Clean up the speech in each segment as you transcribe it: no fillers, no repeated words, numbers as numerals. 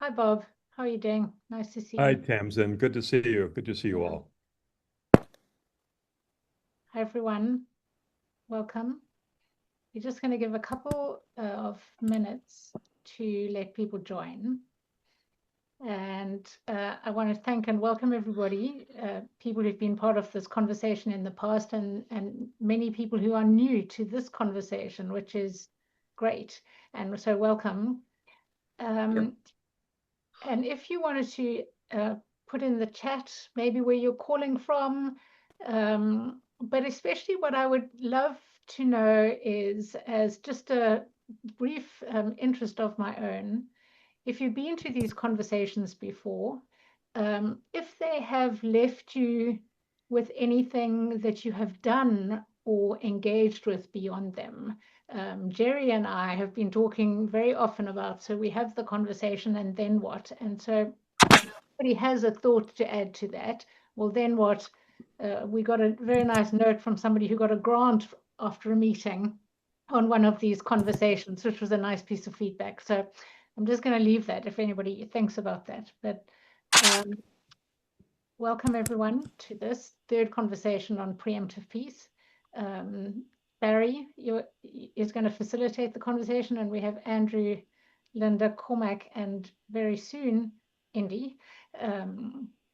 Hi, Bob. How are you doing? Nice to see Hi, you. Tamsin. Good to see you. Good to see you all. Hi, everyone. Welcome. We're just going to give a couple of minutes to let people join. And I want to thank and welcome everybody, people who've been part of this conversation in the past and many people who are new to this conversation, which is great. And so welcome. Yep. And if you wanted to put in the chat, maybe where you're calling from, but especially what I would love to know is, as just a brief interest of my own, if you've been to these conversations before, if they have left you with anything that you have done or engaged with beyond them. Jerry and I have been talking very often about, so we have the conversation and then what? And so if somebody has a thought to add to that, well, then what? We got a very nice note from somebody who got a grant after a meeting on one of these conversations, which was a nice piece of feedback. So I'm just going to leave that if anybody thinks about that. But welcome everyone to this third conversation on preemptive peace. Barry is going to facilitate the conversation, and we have Andrew, Linda, Cormac, and very soon, Indy.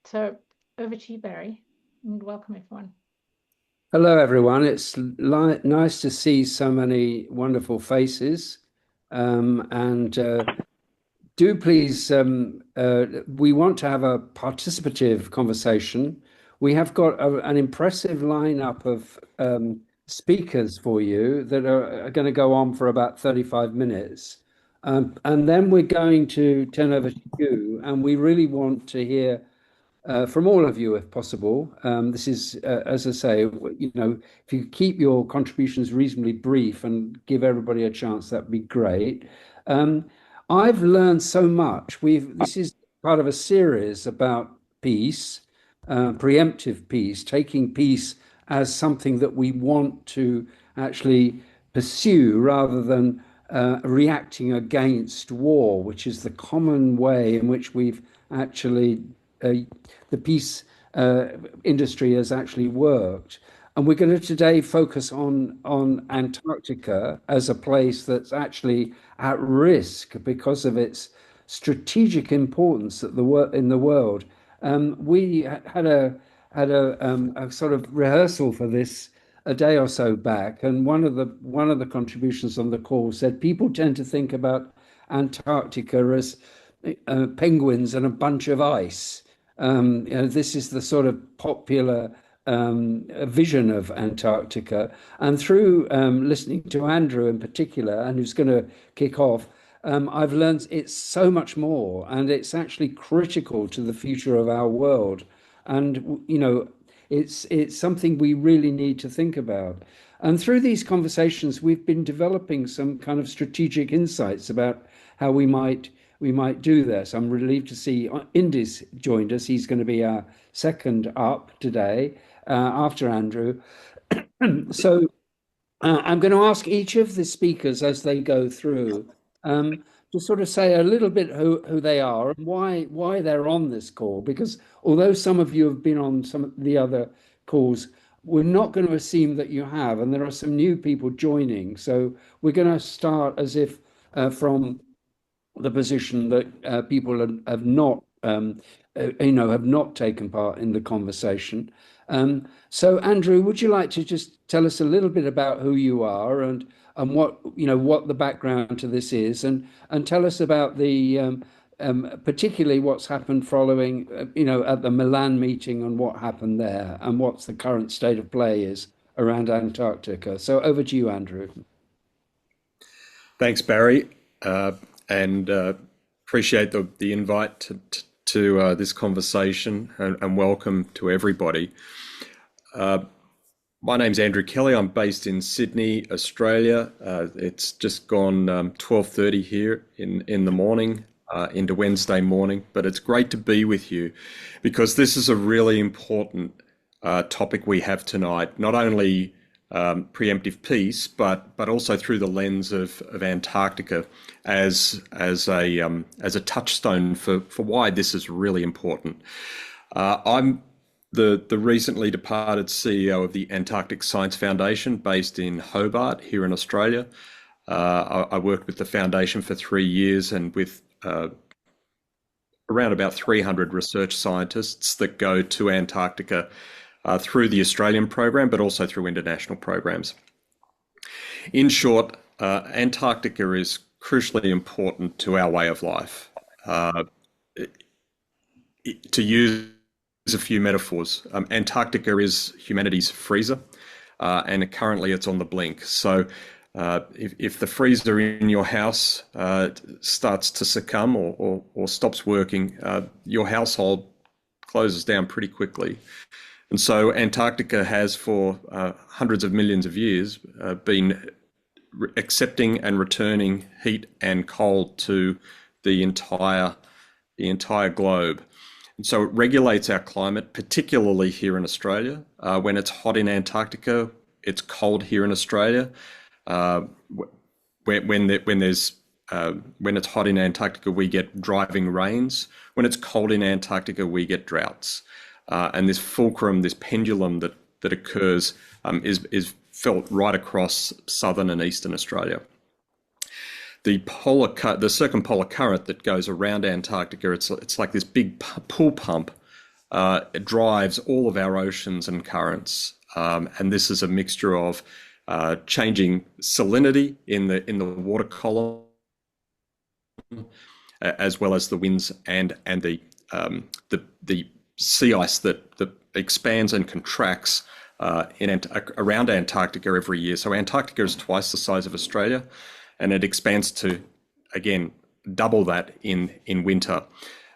So over to you, Barry, and welcome everyone. Hello, everyone. It's nice to see so many wonderful faces. And do please, we want to have a participative conversation. We have got an impressive lineup of speakers for you that are going to go on for about 35 minutes. And then we're going to turn over to you, and we really want to hear from all of you, if possible. This is, as I say, if you keep your contributions reasonably brief and give everybody a chance, that'd be great. I've learned so much. This is part of a series about peace, preemptive peace, taking peace as something that we want to actually pursue rather than reacting against war, which is the common way in which we've actually the peace industry has actually worked. And we're going to today focus on Antarctica as a place that's actually at risk because of its strategic importance in the world. We had a sort of rehearsal for this a day or so back, and one of the contributions on the call said people tend to think about Antarctica as penguins and a bunch of ice. This is the sort of popular vision of Antarctica. And through listening to Andrew in particular, and who's going to kick off, I've learned it's so much more, and it's actually critical to the future of our world. And, it's something we really need to think about. And through these conversations, we've been developing some kind of strategic insights about how we might do this. I'm relieved to see Indy's joined us. He's going to be our second up today after Andrew. So I'm going to ask each of the speakers as they go through to sort of say a little bit who they are and why they're on this call. Because although some of you have been on some of the other calls, we're not going to assume that you have, and there are some new people joining. So we're going to start as if from the position that people have not, have not taken part in the conversation. So, Andrew, would you like to just tell us a little bit about who you are and what the background to this is, and tell us about the particularly what's happened following, at the Milan meeting and what happened there, and what's the current state of play is around Antarctica. So, over to you, Andrew. Thanks, Barry, and appreciate the invite to this conversation, and welcome to everybody. My name's Andrew Kelly. I'm based in Sydney, Australia. It's just gone 12:30 here in the morning, into Wednesday morning, but it's great to be with you because this is a really important topic we have tonight, not only preemptive peace, but also through the lens of Antarctica as a touchstone for why this is really important. I'm the recently departed CEO of the Antarctic Science Foundation, based in Hobart here in Australia. I worked with the foundation for 3 years, and with around about 300 research scientists that go to Antarctica through the Australian program, but also through international programs. In short, Antarctica is crucially important to our way of life. To use a few metaphors, Antarctica is humanity's freezer, and currently it's on the blink. So if the freezer in your house starts to succumb or stops working, your household closes down pretty quickly. And so Antarctica has, for hundreds of millions of years, been accepting and returning heat and cold to the entire globe. And so it regulates our climate, particularly here in Australia. When it's hot in Antarctica, it's cold here in Australia. When it's hot in Antarctica, we get driving rains. When it's cold in Antarctica, we get droughts. And this fulcrum, this pendulum that occurs, is felt right across southern and eastern Australia. The circumpolar current that goes around Antarctica, it's like this big pull pump. It drives all of our oceans and currents, and this is a mixture of changing salinity in the water column, as well as the winds and the sea ice that expands and contracts around Antarctica every year. So Antarctica is twice the size of Australia, and it expands to, again, double that in winter.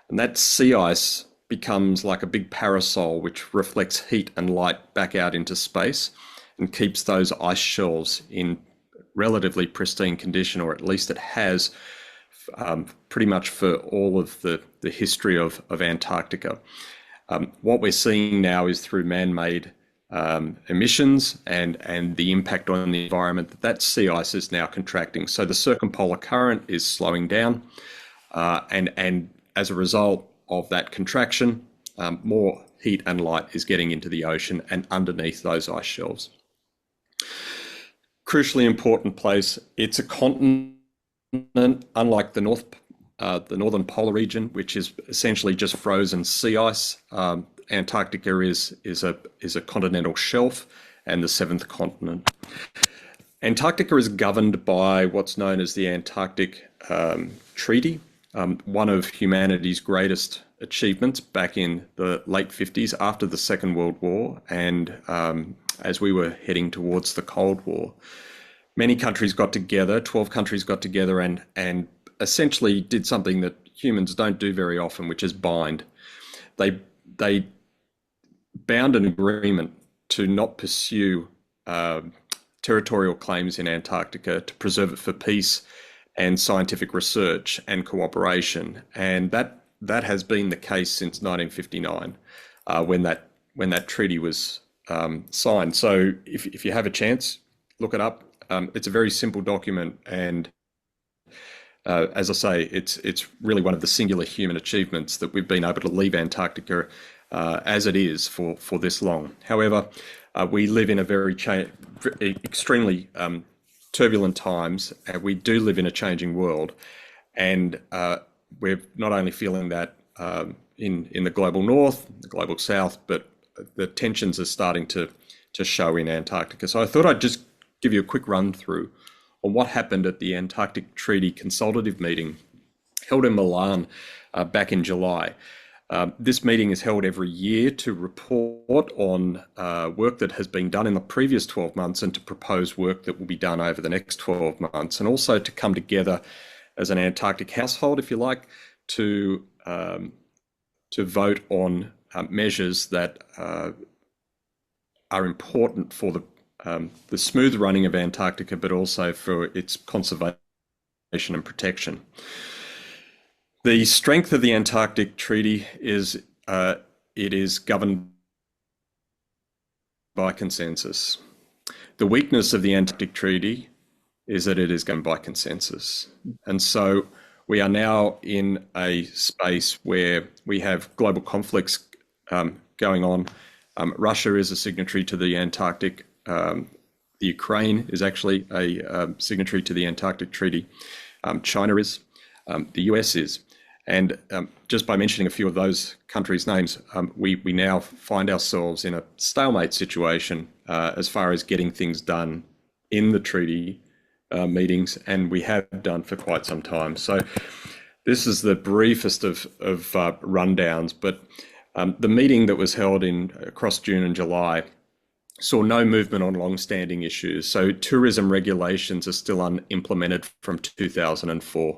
And that sea ice becomes like a big parasol which reflects heat and light back out into space and keeps those ice shelves in relatively pristine condition, or at least it has pretty much for all of the history of Antarctica. What we're seeing now is through man-made emissions and the impact on the environment, that sea ice is now contracting. So the circumpolar current is slowing down, and as a result of that contraction, more heat and light is getting into the ocean and underneath those ice shelves. Crucially important place. It's a continent, unlike the northern polar region, which is essentially just frozen sea ice. Antarctica is a continental shelf and the seventh continent. Antarctica is governed by what's known as the Antarctic Treaty, one of humanity's greatest achievements back in the late 50s after the Second World War, and as we were heading towards the Cold War. Many countries got together, 12 countries got together and essentially did something that humans don't do very often, which is bind. They bound an agreement to not pursue territorial claims in Antarctica, to preserve it for peace and scientific research and cooperation. And that has been the case since 1959, when that treaty was signed. So if you have a chance, look it up. It's a very simple document, and as I say, it's really one of the singular human achievements that we've been able to leave Antarctica as it is for this long. However, we live in a very extremely turbulent times, and we do live in a changing world, and we're not only feeling that in the global north, the global south, but the tensions are starting to show in Antarctica. So I thought I'd just give you a quick run through on what happened at the Antarctic Treaty Consultative Meeting held in Milan back in July. This meeting is held every year to report on work that has been done in the previous 12 months and to propose work that will be done over the next 12 months, and also to come together as an Antarctic household, if you like, to vote on measures that are important for the smooth running of Antarctica, but also for its conservation and protection. The strength of the Antarctic Treaty is it is governed by consensus. The weakness of the Antarctic Treaty is that it is governed by consensus. And so we are now in a space where we have global conflicts going on. Russia is a signatory to the Antarctic. The Ukraine is actually a signatory to the Antarctic Treaty. China is. The US is. And just by mentioning a few of those countries' names, we now find ourselves in a stalemate situation as far as getting things done in the treaty meetings, and we have done for quite some time. So this is the briefest of rundowns, but the meeting that was held across June and July saw no movement on long-standing issues. So tourism regulations are still unimplemented from 2004.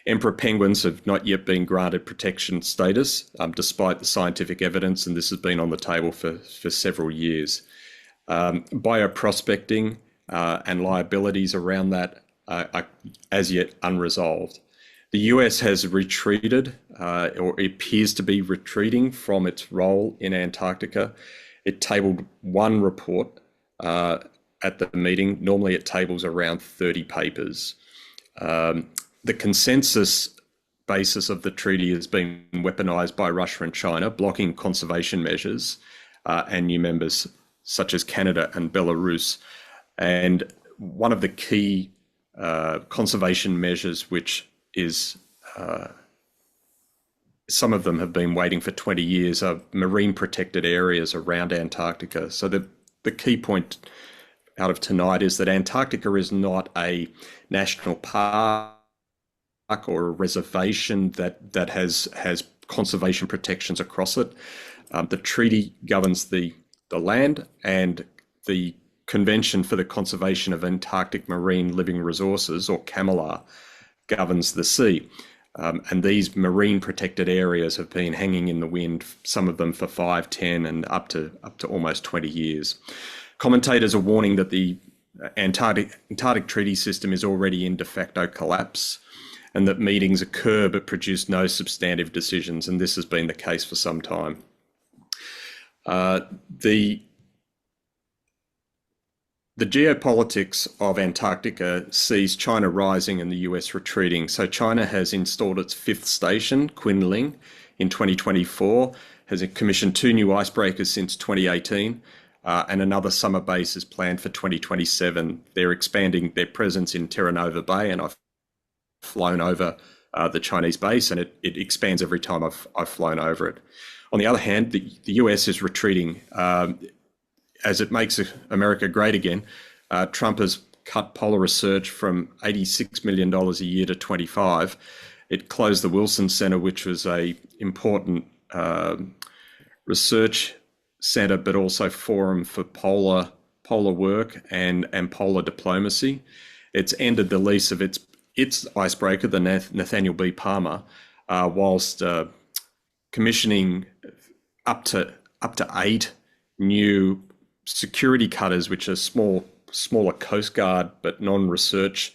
Emperor penguins have not yet been granted protection status, despite the scientific evidence, and this has been on the table for several years. Bioprospecting and liabilities around that are as yet unresolved. The US has retreated, or appears to be retreating from its role in Antarctica. It tabled one report at the meeting. Normally it tables around 30 papers. The consensus basis of the treaty has been weaponized by Russia and China, blocking conservation measures, and new members such as Canada and Belarus. And one of the key conservation measures, which is some of them have been waiting for 20 years, are marine protected areas around Antarctica. So the key point out of tonight is that Antarctica is not a national park or a reservation that has conservation protections across it. The treaty governs the land, and the Convention for the Conservation of Antarctic Marine Living Resources, or CAMLR, governs the sea. And these marine protected areas have been hanging in the wind, some of them for 5, 10, and up to almost 20 years. Commentators are warning that the Antarctic treaty system is already in de facto collapse, and that meetings occur but produce no substantive decisions, and this has been the case for some time. The geopolitics of Antarctica sees China rising and the US retreating. So China has installed its fifth station, Kunming, in 2024, has commissioned 2 new icebreakers since 2018, and another summer base is planned for 2027. They're expanding their presence in Terra Nova Bay, and I've flown over the Chinese base, and it expands every time I've flown over it. On the other hand, the US is retreating. As it makes America great again, Trump has cut polar research from $86 million a year to 25. It closed the Wilson Center, which was a important research center, but also forum for polar work and polar diplomacy. It's ended the lease of its icebreaker, the Nathaniel B. Palmer, whilst commissioning up to 8 new security cutters, which are smaller Coast Guard but non-research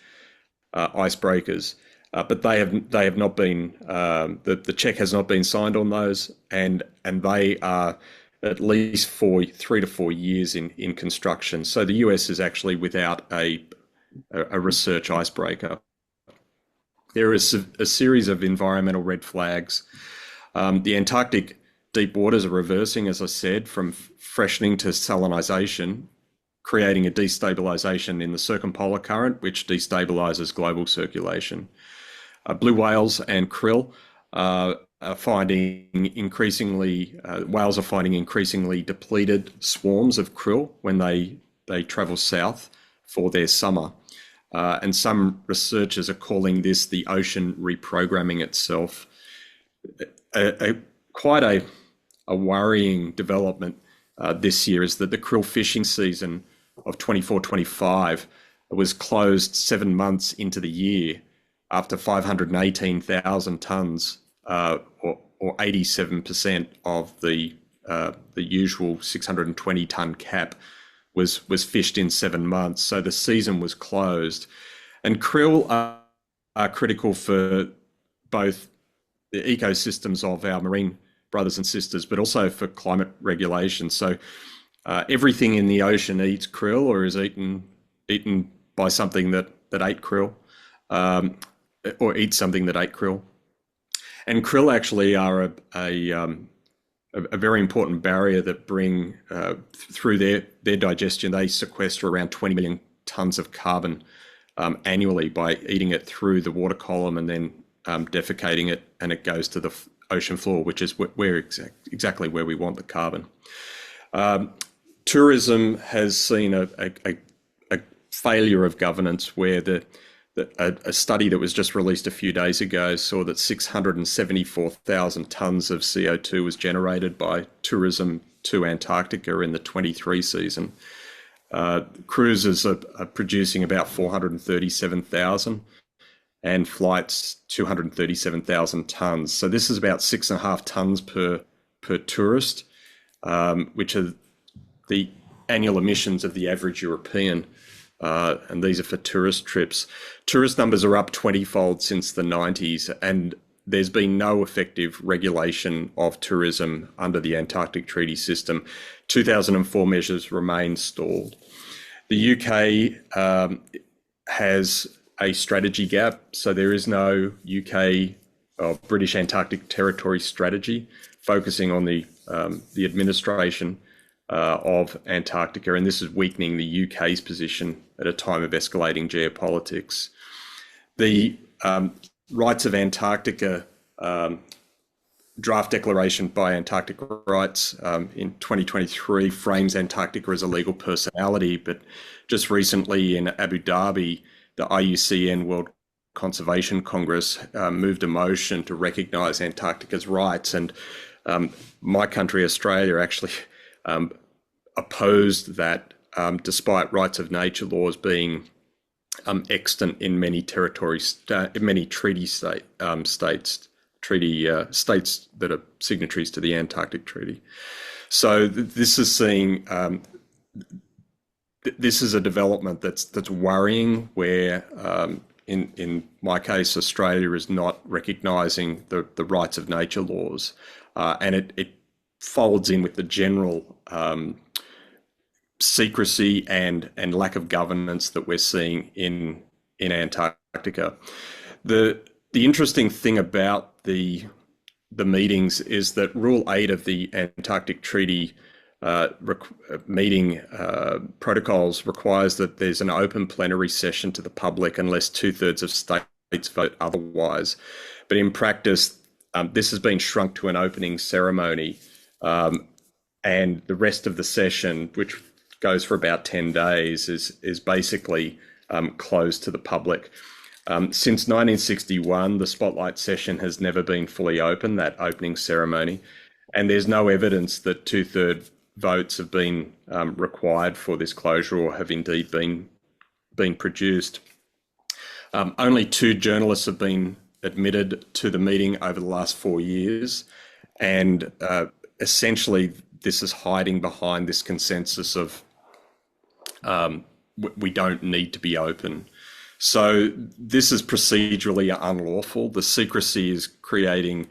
icebreakers, but they have not been the check has not been signed on those, and they are at least 3 to 4 years in construction. So the US is actually without a research icebreaker. There is a series of environmental red flags. The Antarctic deep waters are reversing, as I said, from freshening to salinization, creating a destabilization in the circumpolar current, which destabilizes global circulation. Blue whales and krill are finding increasingly depleted swarms of krill when they travel south for their summer. And some researchers are calling this the ocean reprogramming itself. Quite a worrying development this year is that the krill fishing season of 24-25 was closed 7 months into the year after 518,000 tonnes, or 87% of the usual 620 tonne cap was fished in 7 months. So the season was closed. And krill are critical for both the ecosystems of our marine brothers and sisters, but also for climate regulation. So everything in the ocean eats krill or is eaten by something that ate krill, or eats something that ate krill. And krill actually are a very important barrier that bring through their digestion. They sequester around 20 million tons of carbon annually by eating it through the water column and then defecating it, and it goes to the ocean floor, which is exactly where we want the carbon. Tourism has seen a failure of governance where a study that was just released a few days ago saw that 674,000 tonnes of CO2 was generated by tourism to Antarctica in the 23 season. Cruises are producing about 437,000 and flights 237,000 tonnes. So this is about 6.5 tonnes per tourist, which are the annual emissions of the average European. And these are for tourist trips. Tourist numbers are up 20-fold since the 90s, and there's been no effective regulation of tourism under the Antarctic Treaty System. 2004 measures remain stalled. The UK has a strategy gap, so there is no UK or British Antarctic Territory strategy focusing on the administration of Antarctica, and this is weakening the UK's position at a time of escalating geopolitics. The Rights of Antarctica draft declaration by Antarctic Rights in 2023 frames Antarctica as a legal personality, but just recently in Abu Dhabi, the IUCN World Conservation Congress moved a motion to recognise Antarctica's rights, and my country, Australia, actually opposed that, despite rights of nature laws being extant in many territories, many treaty states that are signatories to the Antarctic Treaty. So this is seeing this is a development that's worrying, where in my case, Australia is not recognising the rights of nature laws, and it folds in with the general secrecy and lack of governance that we're seeing in Antarctica. The interesting thing about the meetings is that Rule 8 of the Antarctic Treaty meeting protocols requires that there's an open plenary session to the public unless 2/3 of states vote otherwise. But in practice, this has been shrunk to an opening ceremony, and the rest of the session, which goes for about 10 days, is basically closed to the public. Since 1961, the spotlight session has never been fully open, that opening ceremony, and there's no evidence that 2/3 votes have been required for this closure or have indeed been produced. Only 2 journalists have been admitted to the meeting over the last 4 years, and essentially this is hiding behind this consensus of we don't need to be open. So this is procedurally unlawful. The secrecy is creating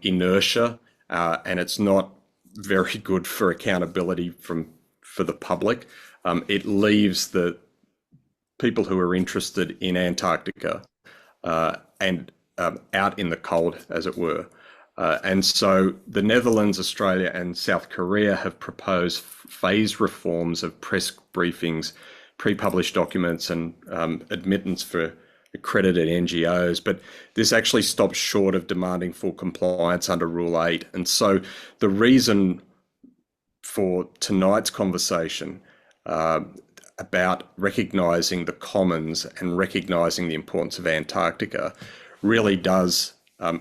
inertia, and it's not very good for accountability for the public. It leaves the people who are interested in Antarctica and out in the cold, as it were. And so the Netherlands, Australia and South Korea have proposed phased reforms of press briefings, pre-published documents and admittance for accredited NGOs, but this actually stops short of demanding full compliance under Rule 8. And so the reason for tonight's conversation about recognising the commons and recognising the importance of Antarctica really does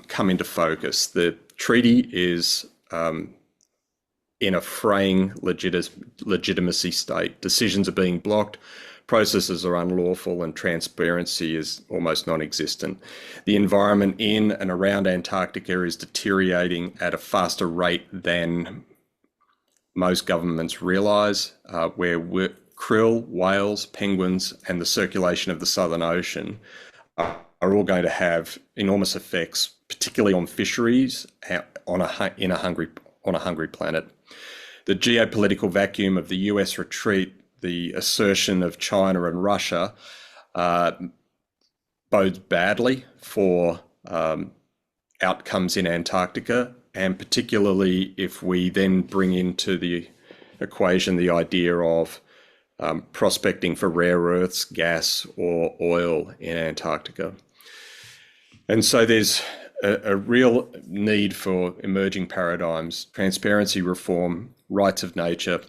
come into focus. The treaty is in a fraying legitimacy state. Decisions are being blocked, processes are unlawful, and transparency is almost non-existent. The environment in and around Antarctica is deteriorating at a faster rate than most governments realise, where krill, whales, penguins, and the circulation of the Southern Ocean are all going to have enormous effects, particularly on fisheries on a hungry planet. the geopolitical vacuum of the US retreat, the assertion of China and Russia, bodes badly for outcomes in Antarctica, and particularly if we then bring into the equation the idea of prospecting for rare earths, gas, or oil in Antarctica. And so there's a real need for emerging paradigms, transparency reform, rights of nature,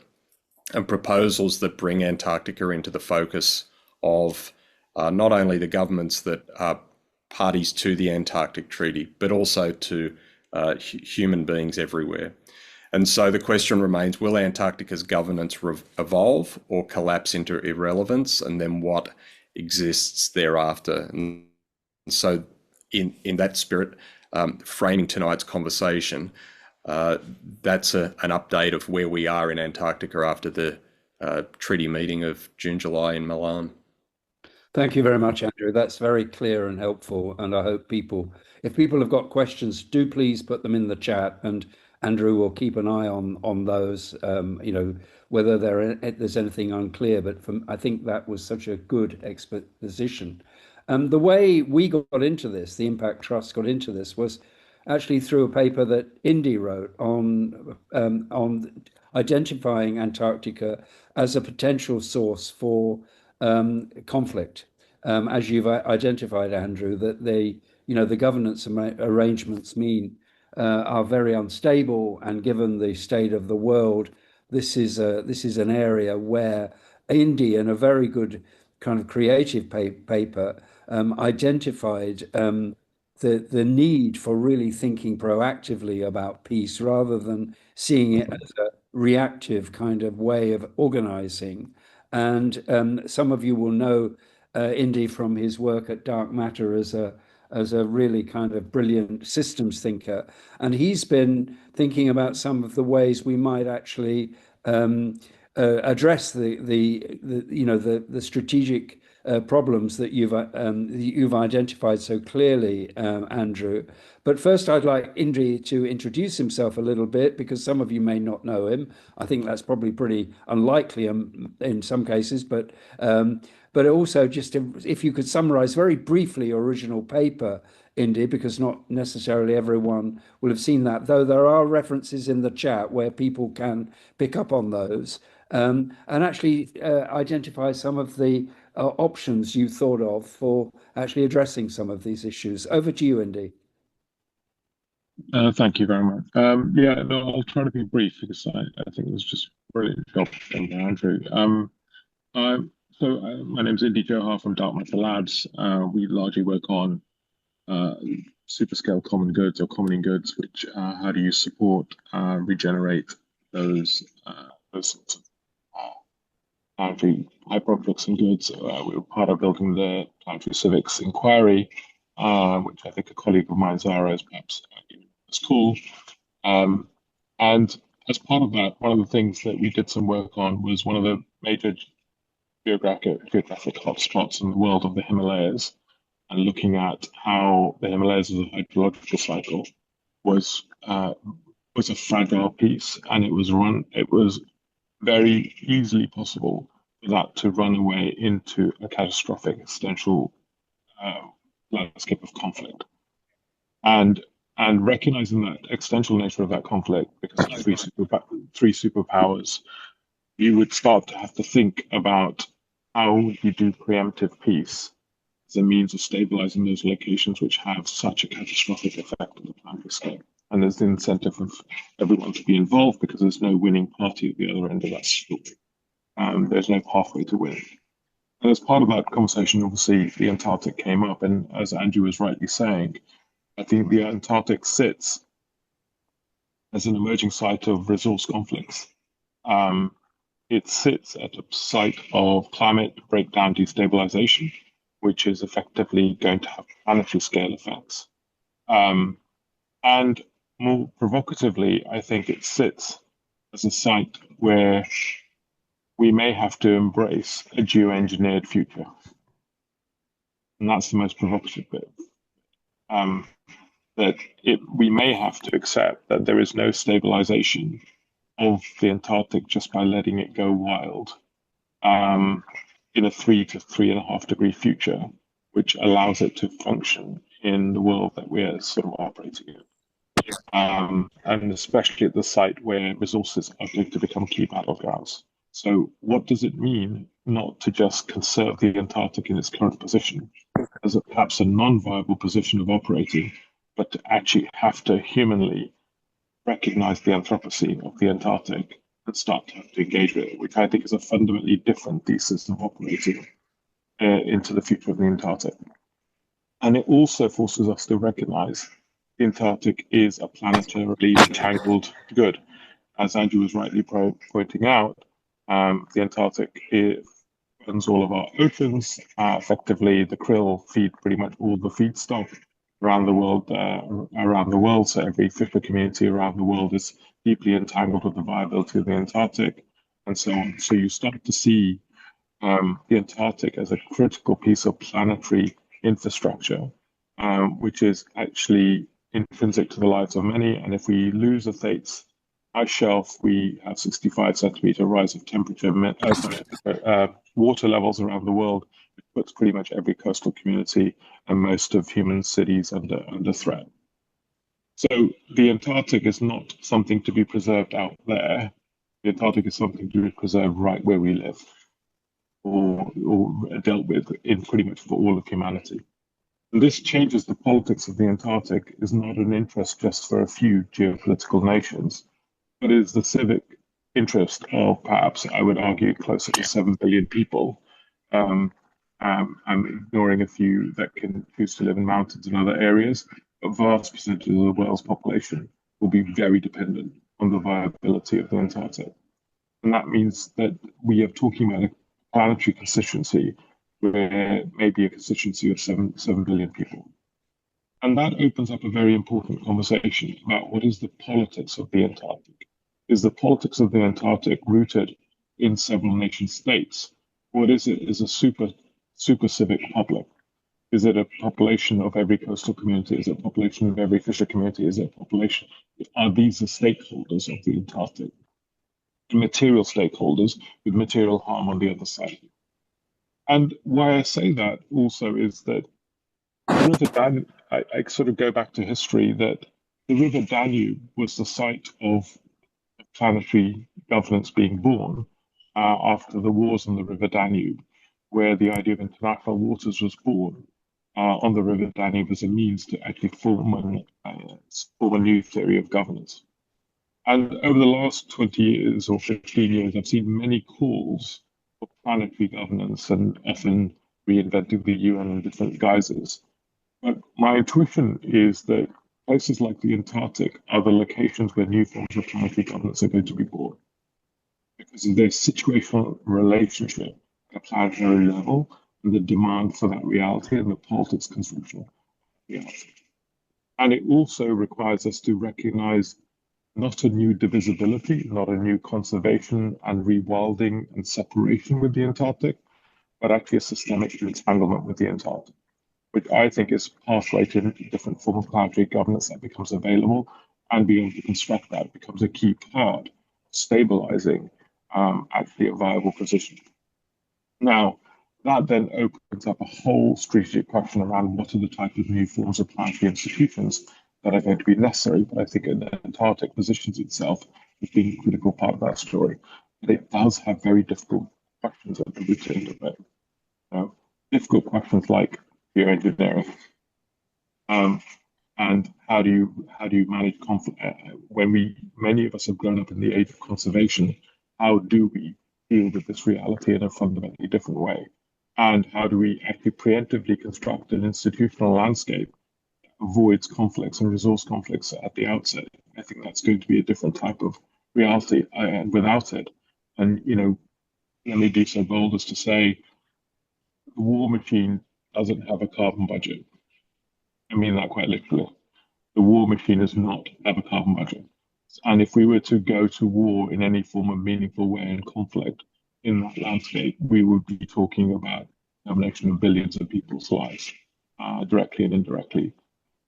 and proposals that bring Antarctica into the focus of not only the governments that are parties to the Antarctic Treaty, but also to human beings everywhere. And so the question remains, will Antarctica's governance evolve or collapse into irrelevance? And then what exists thereafter? And so in that spirit, framing tonight's conversation, that's an update of where we are in Antarctica after the treaty meeting of June, July in Milan. Thank you very much, Andrew. That's very clear and helpful. And I hope if people have got questions, do please put them in the chat, and Andrew will keep an eye on those, whether there's anything unclear. But I think that was such a good exposition. The way we got into this, the Impact Trust got into this, was actually through a paper that Indy wrote on identifying Antarctica as a potential source for conflict. As you've identified, Andrew, that the governance arrangements are very unstable, and given the state of the world, this is an area where Indy, in a very good kind of creative paper, identified the need for really thinking proactively about peace rather than seeing it as a reactive kind of way of organizing. And some of you will know Indy from his work at Dark Matter as a really kind of brilliant systems thinker. And he's been thinking about some of the ways we might actually address the strategic problems that you've identified so clearly, Andrew. But first, I'd like Indy to introduce himself a little bit, because some of you may not know him. I think that's probably pretty unlikely in some cases, but also just if you could summarize very briefly your original paper, Indy, because not necessarily everyone will have seen that, though there are references in the chat where people can pick up on those, and actually identify some of the options you thought of for actually addressing some of these issues. Over to you, Indy. Thank you very much. I'll try to be brief, because I think it was just brilliant job from Andrew. My name's Indy Johar from Dark Matter Labs. We largely work on superscale common goods, or commoning goods, which how do you support regenerate those sorts of hyper objects and goods. We were part of building the Planetary Civics inquiry, which I think a colleague of mine, Zara, is perhaps is cool. And as part of that, one of the things that we did some work on was one of the major geographic hotspots in the world of the Himalayas, and looking at how the Himalayas as a hydrological cycle was a fragile piece, and it was very easily possible for that to run away into a catastrophic existential landscape of conflict. And recognizing that existential nature of that conflict, because of three superpowers, you would start to have to think about how you do preemptive peace as a means of stabilizing those locations which have such a catastrophic effect on the planetary scale. And there's the incentive of everyone to be involved, because there's no winning party at the other end of that story. There's no pathway to win. And as part of that conversation, obviously, the Antarctic came up. And as Andrew was rightly saying, I think the Antarctic sits as an emerging site of resource conflicts. It sits at a site of climate breakdown destabilization, which is effectively going to have planetary scale effects. And more provocatively, I think it sits as a site where we may have to embrace a geoengineered future. And that's the most provocative bit. We may have to accept that there is no stabilization of the Antarctic just by letting it go wild in a 3 to 3.5 degree future, which allows it to function in the world that we're sort of operating in. And especially at the site where resources are going to become key battlegrounds. So what does it mean not to just conserve the Antarctic in its current position as perhaps a non-viable position of operating, but to actually have to humanly recognize the anthropocene of the Antarctic and start to have to engage with it, which I think is a fundamentally different thesis of operating into the future of the Antarctic. And it also forces us to recognize the Antarctic is a planetarily entangled good. As Andrew was rightly pointing out, the Antarctic runs all of our oceans. Effectively, the krill feed pretty much all the feedstock around the world. So every fisher community around the world is deeply entangled with the viability of the Antarctic, and so on. So you start to see the Antarctic as a critical piece of planetary infrastructure, which is actually intrinsic to the lives of many. And if we lose a Theights ice shelf, we have 65 centimeter rise of temperature, water levels around the world, which puts pretty much every coastal community and most of human cities under threat. So the Antarctic is not something to be preserved out there. The Antarctic is something to be preserved right where we live, or dealt with in pretty much for all of humanity. And this changes the politics of the Antarctic is not an interest just for a few geopolitical nations, but is the civic interest of perhaps, I would argue, closer to 7 billion people. I'm ignoring a few that can choose to live in mountains and other areas. A vast percentage of the world's population will be very dependent on the viability of the Antarctic. And that means that we are talking about a planetary constituency where maybe a constituency of 7 billion people. And that opens up a very important conversation about what is the politics of the Antarctic. Is the politics of the Antarctic rooted in several nation states? What is it? Is a super civic public? Is it a population of every coastal community? Is it a population of every fisher community? Is it a population? Are these the stakeholders of the Antarctic? Material stakeholders with material harm on the other side. And why I say that also is that the River Danube, I sort of go back to history, that the River Danube was the site of planetary governance being born after the wars on the River Danube, where the idea of international waters was born on the River Danube as a means to actually form a new theory of governance. And over the last 20 years or 15 years, I've seen many calls for planetary governance and often reinventing the UN in different guises. But my intuition is that places like the Antarctic are the locations where new forms of planetary governance are going to be born, because of their situational relationship at a planetary level and the demand for that reality and the politics construction of reality. And it also requires us to recognize not a new divisibility, not a new conservation and rewilding and separation with the Antarctic, but actually a systemic entanglement with the Antarctic, which I think is a pathway to a different form of planetary governance that becomes available, and being able to construct that becomes a key part, stabilizing actually a viable position. Now, that then opens up a whole strategic question around what are the type of new forms of planetary institutions that are going to be necessary. But I think the Antarctic positions itself as being a critical part of that story. But it does have very difficult questions at the root end of it. Difficult questions like geoengineering, and how do you manage conflict when many of us have grown up in the age of conservation? How do we deal with this reality in a fundamentally different way? And how do we actually preemptively construct an institutional landscape that avoids conflicts and resource conflicts at the outset? I think that's going to be a different type of reality without it. And, let me be so bold as to say the war machine doesn't have a carbon budget. I mean that quite literally. The war machine does not have a carbon budget. And if we were to go to war in any form of meaningful way in conflict in that landscape, we would be talking about the elimination of billions of people's lives, directly and indirectly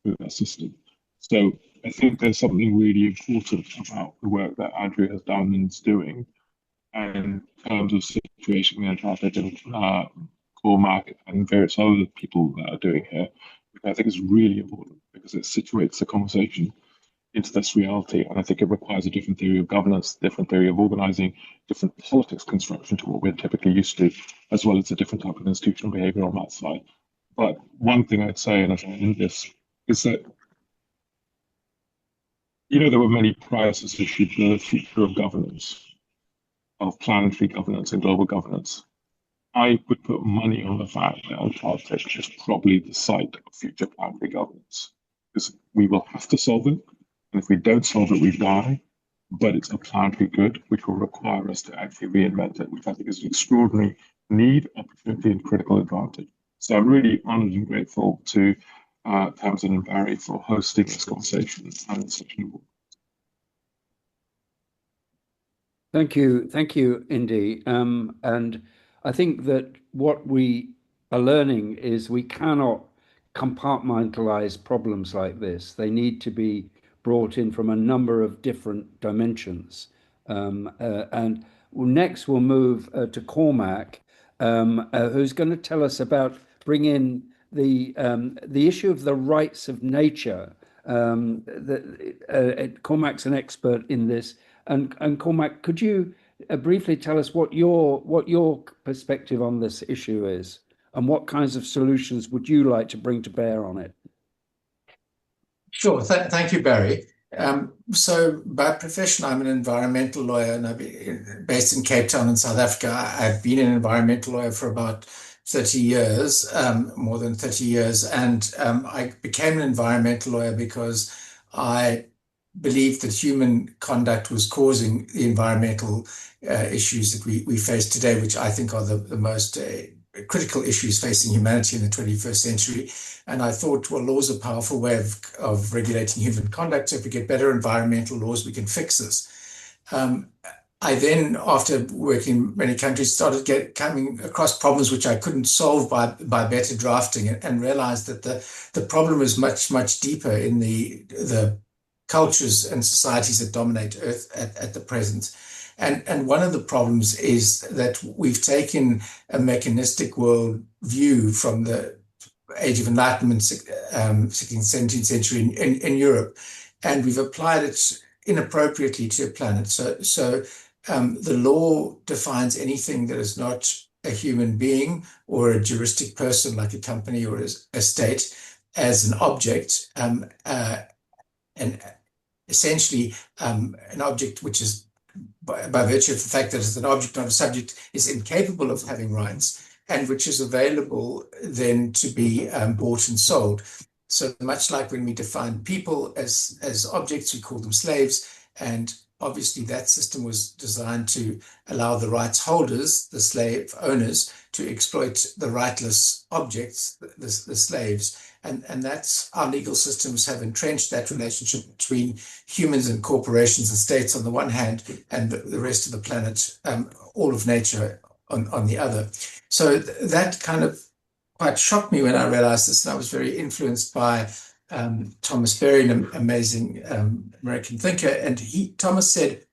through that system. So I think there's something really important about the work that Andrew has done and is doing in terms of situation in the Antarctic and Cormac and various other people that are doing here, which I think is really important because it situates the conversation into this reality. And I think it requires a different theory of governance, different theory of organizing, different politics construction to what we're typically used to, as well as a different type of institutional behavior on that side. But one thing I'd say, and as I end this, is that there were many prizes issued for the future of governance, of planetary governance and global governance. I would put money on the fact that Antarctic is probably the site of future planetary governance, because we will have to solve it. And if we don't solve it, we die. But it's a planetary good, which will require us to actually reinvent it, which I think is an extraordinary need, opportunity, and critical advantage. So I'm really honored and grateful to Tamsin and Barry for hosting this conversation and such an important. Thank you, Indy. And I think that what we are learning is we cannot compartmentalize problems like this. They need to be brought in from a number of different dimensions. And next we'll move to Cormac, who's going to tell us about bringing the issue of the rights of nature. Cormac's an expert in this. And Cormac, could you briefly tell us what your perspective on this issue is, and what kinds of solutions would you like to bring to bear on it? Sure. Thank you, Barry. So by profession, I'm an environmental lawyer, and I've been based in Cape Town in South Africa. I've been an environmental lawyer for about 30 years, more than 30 years. And I became an environmental lawyer because I believed that human conduct was causing the environmental issues that we face today, which I think are the most critical issues facing humanity in the 21st century. And I thought, well, laws are a powerful way of regulating human conduct. So if we get better environmental laws, we can fix this. I then, after working in many countries, started coming across problems which I couldn't solve by better drafting, and realized that the problem is much, much deeper in the cultures and societies that dominate Earth at the present. And one of the problems is that we've taken a mechanistic world view from the Age of Enlightenment, 16th, 17th century in Europe, and we've applied it inappropriately to a planet. So the law defines anything that is not a human being or a juristic person like a company or a state as an object, and essentially an object which is, by virtue of the fact that it's an object, not a subject, is incapable of having rights, and which is available then to be bought and sold. So much like when we define people as objects, we call them slaves, and obviously that system was designed to allow the rights holders, the slave owners, to exploit the rightless objects, the slaves. And that's our legal systems have entrenched that relationship between humans and corporations and states on the one hand, and the rest of the planet, all of nature on the other. So that kind of quite shocked me when I realized this, and I was very influenced by Thomas Berry, an amazing American thinker. And Thomas said,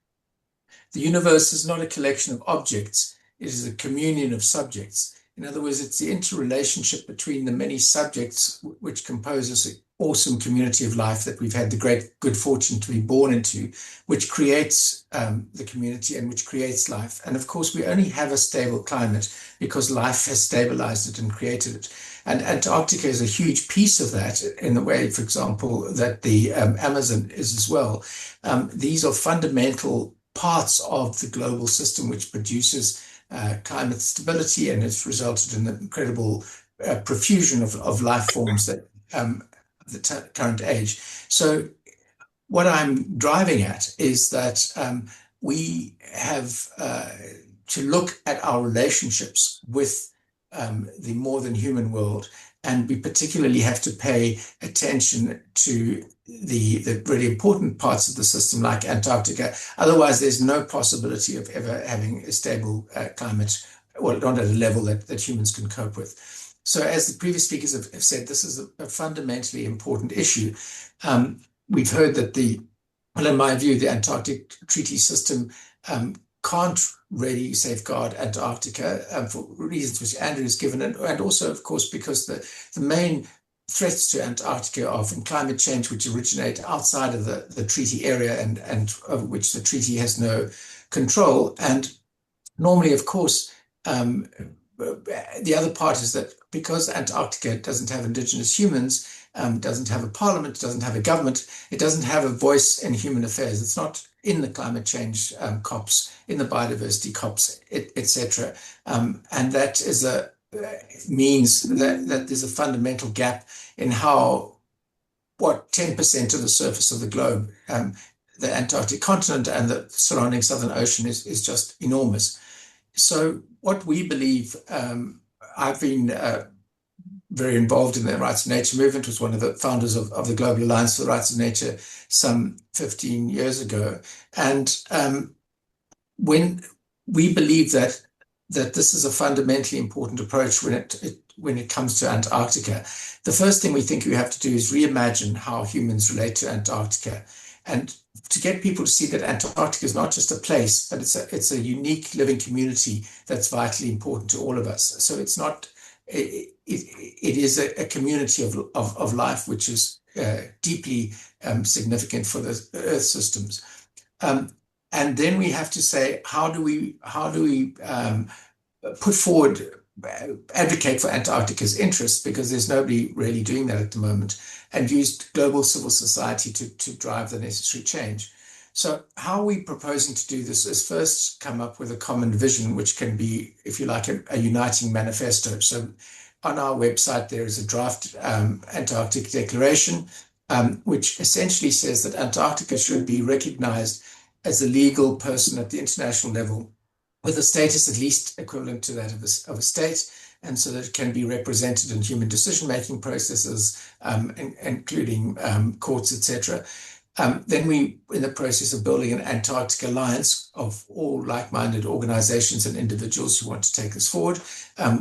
the universe is not a collection of objects, it is a communion of subjects. In other words, it's the interrelationship between the many subjects which compose this awesome community of life that we've had the great good fortune to be born into, which creates the community and which creates life. And of course, we only have a stable climate because life has stabilized it and created it. And Antarctica is a huge piece of that in the way, for example, that the Amazon is as well. These are fundamental parts of the global system which produces climate stability, and it's resulted in the incredible profusion of life forms that the current age. So what I'm driving at is that we have to look at our relationships with the more than human world, and we particularly have to pay attention to the really important parts of the system like Antarctica. Otherwise, there's no possibility of ever having a stable climate, well, not at a level that humans can cope with. So as the previous speakers have said, this is a fundamentally important issue. we've heard that well, in my view, the Antarctic Treaty System can't really safeguard Antarctica for reasons which Andrew has given, and also, of course, because the main threats to Antarctica are from climate change, which originate outside of the treaty area and of which the treaty has no control. And normally, of course, the other part is that because Antarctica doesn't have indigenous humans, doesn't have a parliament, doesn't have a government, it doesn't have a voice in human affairs. It's not in the climate change COPs, in the biodiversity COPs, etc. And that is means that there's a fundamental gap in what 10% of the surface of the globe, the Antarctic continent and the surrounding Southern Ocean is just enormous. So what we believe, I've been very involved in the Rights of Nature movement, was one of the founders of the Global Alliance for the Rights of Nature some 15 years ago. And when we believe that this is a fundamentally important approach when it comes to Antarctica, the first thing we think we have to do is reimagine how humans relate to Antarctica, and to get people to see that Antarctica is not just a place, but it's a unique living community that's vitally important to all of us. So it's not, it is a community of life which is deeply significant for the Earth systems. And then we have to say, how do we put forward, advocate for Antarctica's interests, because there's nobody really doing that at the moment, and use global civil society to drive the necessary change. So how are we proposing to do this is first come up with a common vision, which can be, if you like, a uniting manifesto. So on our website, there is a draft Antarctic Declaration, which essentially says that Antarctica should be recognized as a legal person at the international level, with a status at least equivalent to that of a state, and so that it can be represented in human decision-making processes, including courts, etc. Then we, in the process of building an Antarctic alliance of all like-minded organizations and individuals who want to take this forward.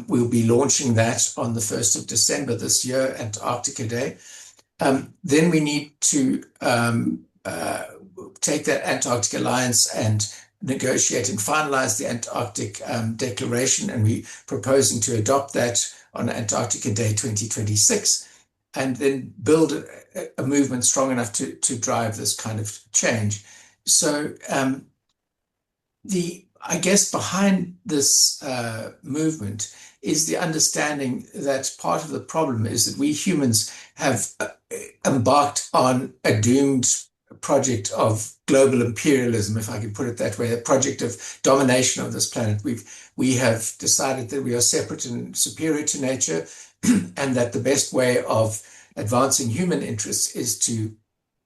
We'll be launching that on the 1st of December this year, Antarctica Day. Then we need to take that Antarctic alliance and negotiate and finalize the Antarctic Declaration, and we're proposing to adopt that on Antarctica Day 2026, and then build a movement strong enough to drive this kind of change. So I guess behind this movement is the understanding that part of the problem is that we humans have embarked on a doomed project of global imperialism, if I can put it that way, a project of domination of this planet. We have decided that we are separate and superior to nature, and that the best way of advancing human interests is to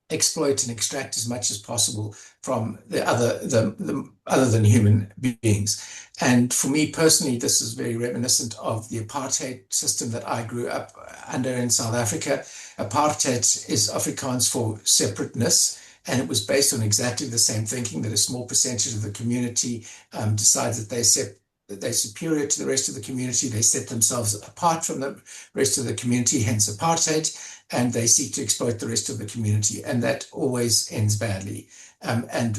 exploit and extract as much as possible from the other than human beings. And for me personally, this is very reminiscent of the apartheid system that I grew up under in South Africa. Apartheid is Afrikaans for separateness, and it was based on exactly the same thinking, that a small percentage of the community decides that they're superior to the rest of the community. They set themselves apart from the rest of the community, hence apartheid, and they seek to exploit the rest of the community, and that always ends badly. And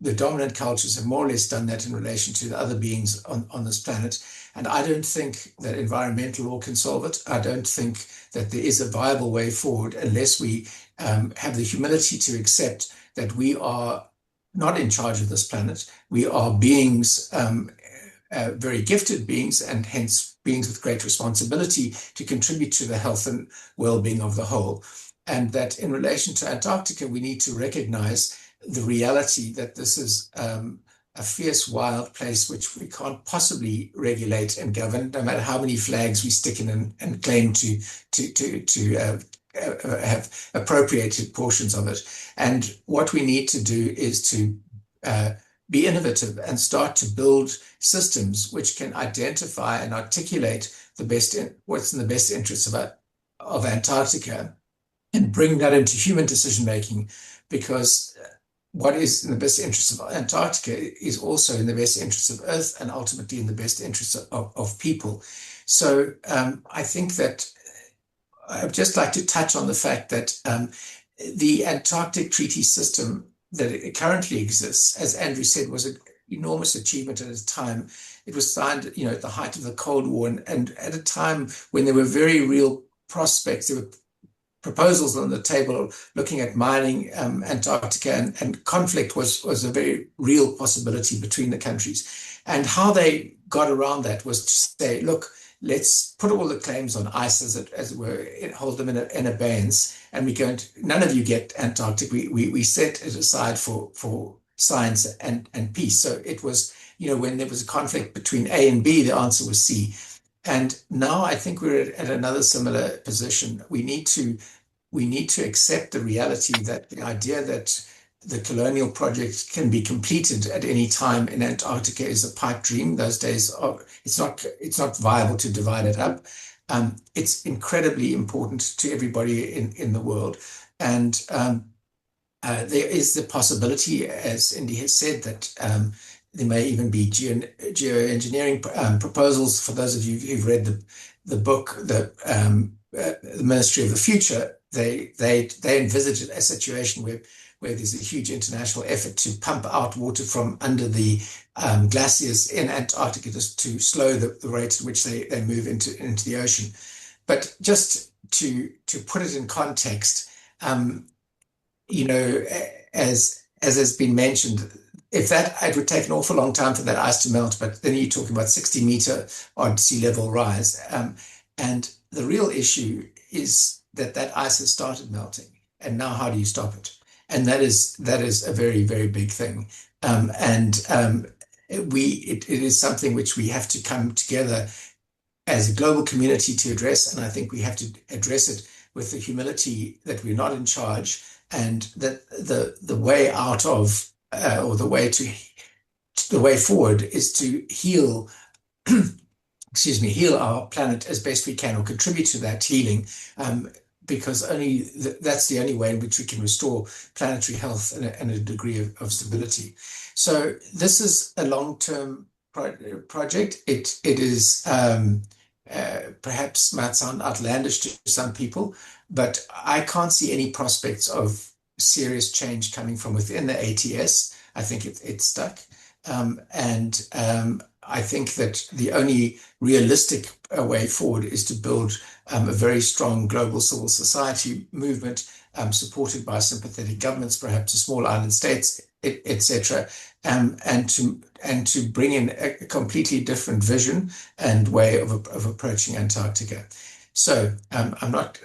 the dominant cultures have more or less done that in relation to the other beings on this planet. And I don't think that environmental law can solve it. I don't think that there is a viable way forward unless we have the humility to accept that we are not in charge of this planet. We are beings, very gifted beings, and hence beings with great responsibility to contribute to the health and well-being of the whole. And that in relation to Antarctica, we need to recognize the reality that this is a fierce, wild place which we can't possibly regulate and govern, no matter how many flags we stick in and claim to have appropriated portions of it. And what we need to do is to be innovative and start to build systems which can identify and articulate what's in the best interests of Antarctica, and bring that into human decision making, because what is in the best interest of Antarctica is also in the best interest of Earth, and ultimately in the best interest of people. So I think that I'd just like to touch on the fact that the Antarctic Treaty System that it currently exists, as Andrew said, was an enormous achievement at its time. It was signed, at the height of the Cold War, and at a time when there were very real prospects. There were proposals on the table looking at mining Antarctica, and conflict was a very real possibility between the countries. And how they got around that was to say, look, let's put all the claims on ice, as it were, hold them in abeyance, and none of you get Antarctic. We set it aside for science and peace. So it was, when there was a conflict between A and B, the answer was C. And now I think we're at another similar position. We need to accept the reality that the idea that the colonial project can be completed at any time in Antarctica is a pipe dream. Those days it's not viable to divide it up. It's incredibly important to everybody in the world, and there is the possibility, as Indy has said, that there may even be geoengineering proposals. For those of you who've read the book, the Ministry of the Future, they envisage a situation where there's a huge international effort to pump out water from under the glaciers in Antarctica just to slow the rate at which they move into the ocean. But just to put it in context, as has been mentioned, it would take an awful long time for that ice to melt, but then you're talking about 60-meter odd sea level rise. And the real issue is that ice has started melting, and now how do you stop it? And that is a very, very big thing. It is something which we have to come together as a global community to address, and I think we have to address it with the humility that we're not in charge, and that the way out of or the way forward is to heal our planet as best we can, or contribute to that healing, because that's the only way in which we can restore planetary health and a degree of stability. So this is a long-term project. It is perhaps might sound outlandish to some people, but I can't see any prospects of serious change coming from within the ATS. I think it's stuck. I think that the only realistic way forward is to build a very strong global civil society movement, supported by sympathetic governments, perhaps the small island states, etc., and to bring in a completely different vision and way of approaching Antarctica. So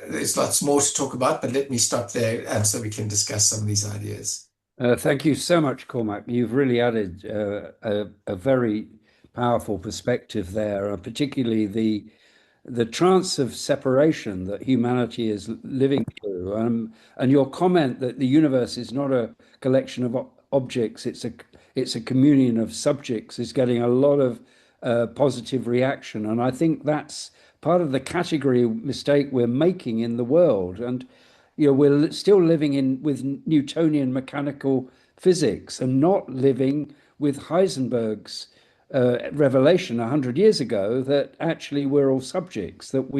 there's lots more to talk about, but let me stop there so we can discuss some of these ideas. Thank you so much, Cormac. You've really added a very powerful perspective there, particularly the trance of separation that humanity is living through. And your comment that the universe is not a collection of objects, it's a communion of subjects, is getting a lot of positive reaction. And I think that's part of the category mistake we're making in the world. And we're still living with Newtonian mechanical physics and not living with Heisenberg's revelation 100 years ago that actually we're all subjects, that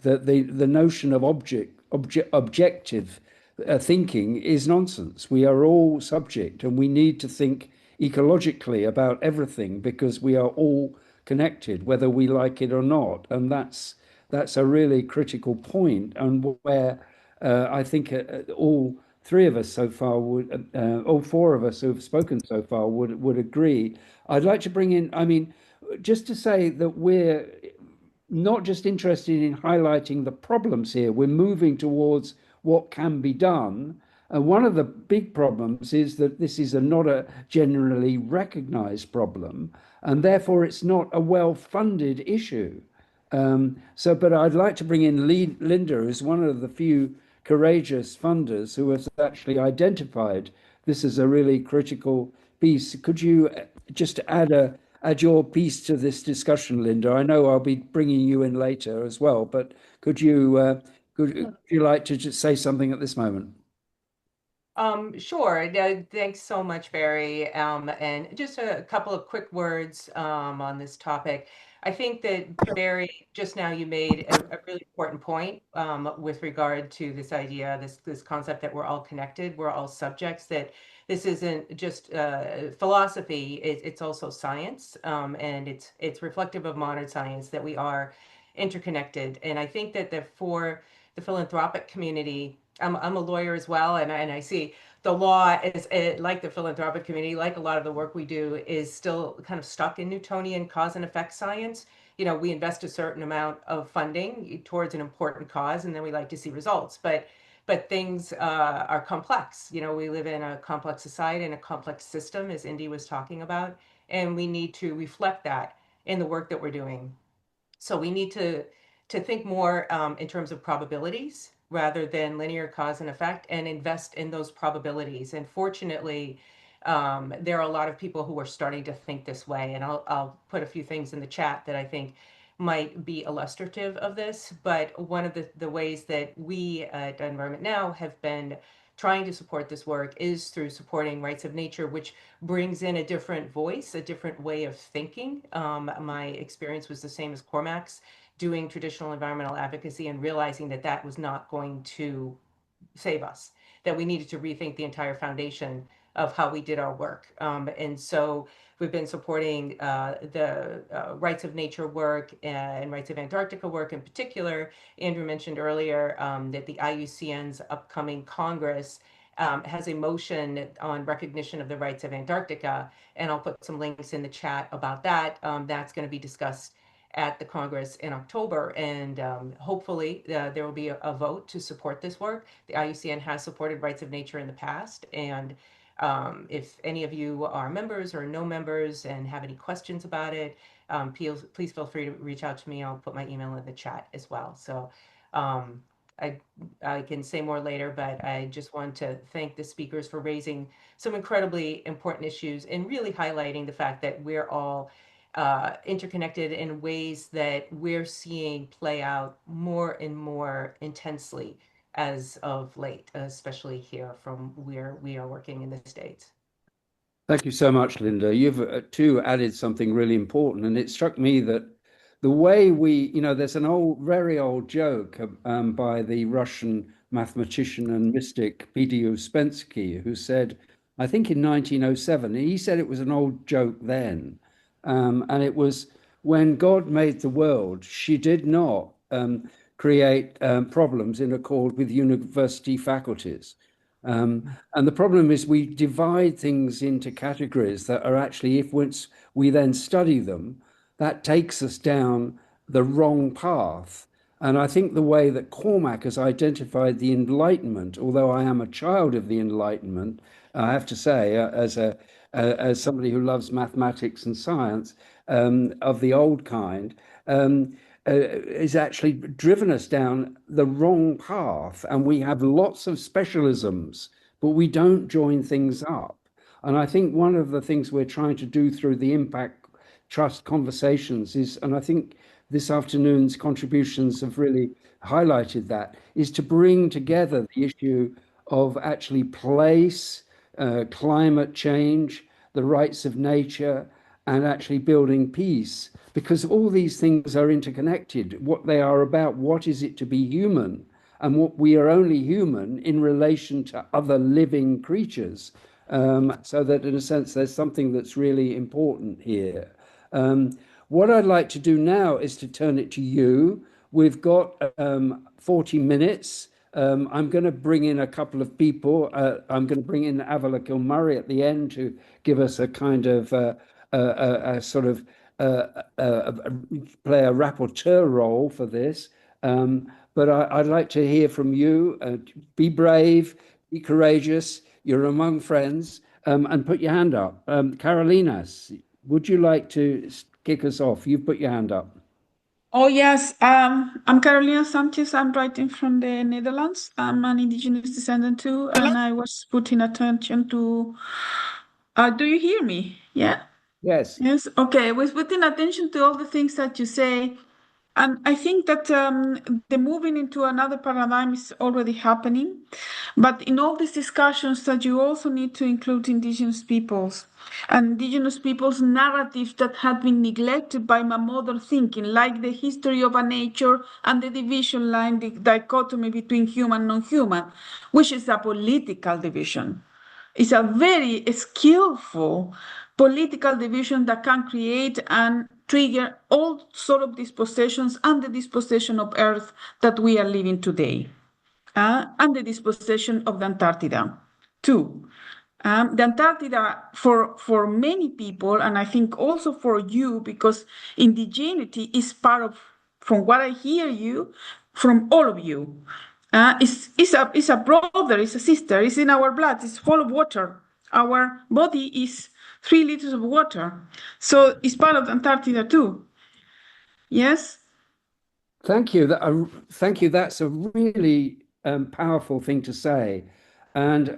the notion of objective thinking is nonsense. We are all subject, and we need to think ecologically about everything because we are all connected, whether we like it or not. And that's a really critical point, and where I think all three of us so far all four of us who have spoken so far would agree. I'd like to bring in, just to say that we're not just interested in highlighting the problems here, we're moving towards what can be done. And one of the big problems is that this is not a generally recognized problem, and therefore it's not a well-funded issue. But I'd like to bring in Linda, who's one of the few courageous funders who has actually identified this as a really critical piece. Could you just add your piece to this discussion, Linda? I know I'll be bringing you in later as well, but would you like to just say something at this moment? Sure. Thanks so much, Barry. And just a couple of quick words on this topic. I think that, Barry, just now you made a really important point with regard to this idea, this concept that we're all connected, we're all subjects, that this isn't just philosophy, it's also science, and it's reflective of modern science that we are interconnected. And I think that for the philanthropic community, I'm a lawyer as well, and I see the law is like the philanthropic community, like a lot of the work we do, is still kind of stuck in Newtonian cause and effect science. You know, we invest a certain amount of funding towards an important cause, and then we like to see results. But things are complex. You know, we live in a complex society and a complex system, as Indy was talking about, and we need to reflect that in the work that we're doing. So we need to think more in terms of probabilities rather than linear cause and effect, and invest in those probabilities. And fortunately, there are a lot of people who are starting to think this way. And I'll put a few things in the chat that I think might be illustrative of this. But one of the ways that we at Environment Now have been trying to support this work is through supporting Rights of Nature, which brings in a different voice, a different way of thinking. My experience was the same as Cormac's, doing traditional environmental advocacy and realizing that that was not going to save us, that we needed to rethink the entire foundation of how we did our work. And so we've been supporting the Rights of Nature work and Rights of Antarctica work in particular. Andrew mentioned earlier that the IUCN's upcoming Congress has a motion on recognition of the rights of Antarctica, and I'll put some links in the chat about that. That's going to be discussed at the Congress in October, and hopefully there will be a vote to support this work. The IUCN has supported Rights of Nature in the past, and if any of you are members or no members and have any questions about it, please feel free to reach out to me. I'll put my email in the chat as well. So I can say more later, but I just want to thank the speakers for raising some incredibly important issues and really highlighting the fact that we're all interconnected in ways that we're seeing play out more and more intensely as of late, especially here from where we are working in the States. Thank you so much, Linda. You've too added something really important, and it struck me that the way there's an very old joke by the Russian mathematician and mystic P.D. Ouspensky, who said, I think in 1907, he said it was an old joke then, and it was, when God made the world, she did not create problems in accord with university faculties. And the problem is we divide things into categories that are actually, once we then study them, that takes us down the wrong path. And I think the way that Cormac has identified the Enlightenment, although I am a child of the Enlightenment, I have to say, as somebody who loves mathematics and science of the old kind, is actually driven us down the wrong path. And we have lots of specialisms, but we don't join things up. And I think one of the things we're trying to do through the impact trust conversations is, and I think this afternoon's contributions have really highlighted that, is to bring together the issue of actually place, climate change, the rights of nature, and actually building peace, because all these things are interconnected. What they are about, what is it to be human, and what we are only human in relation to other living creatures. So that in a sense, there's something that's really important here. What I'd like to do now is to turn it to you. We've got 40 minutes. I'm going to bring in a couple of people. I'm going to bring in Avala Kilmurray at the end to give us a kind of a sort of play a rapporteur role for this. But I'd like to hear from you. Be brave, be courageous. You're among friends, and put your hand up. Carolinas, would you like to kick us off? You've put your hand up. Oh, yes. I'm Carolina Sanchez. I'm writing from the Netherlands. I'm an indigenous descendant too, and I was putting attention to. Do you hear me? Yeah? Yes. Yes. Okay. I was putting attention to all the things that you say And I think that the moving into another paradigm is already happening. But in all these discussions, that you also need to include indigenous peoples and indigenous peoples' narratives that have been neglected by my modern thinking, like the history of a nature and the division line, the dichotomy between human and non-human, which is a political division. It's a very skillful political division that can create and trigger all sort of dispossessions and the dispossession of Earth that we are living today, and the dispossession of the Antarctica too. The Antarctica, for many people, and I think also for you, because indigeneity is part of, from what I hear you, from all of you. It's a brother, it's a sister, it's in our blood, it's full of water. Our body is 3 liters of water. So it's part of Antarctica too. Yes? Thank you. Thank you. That's a really powerful thing to say. And,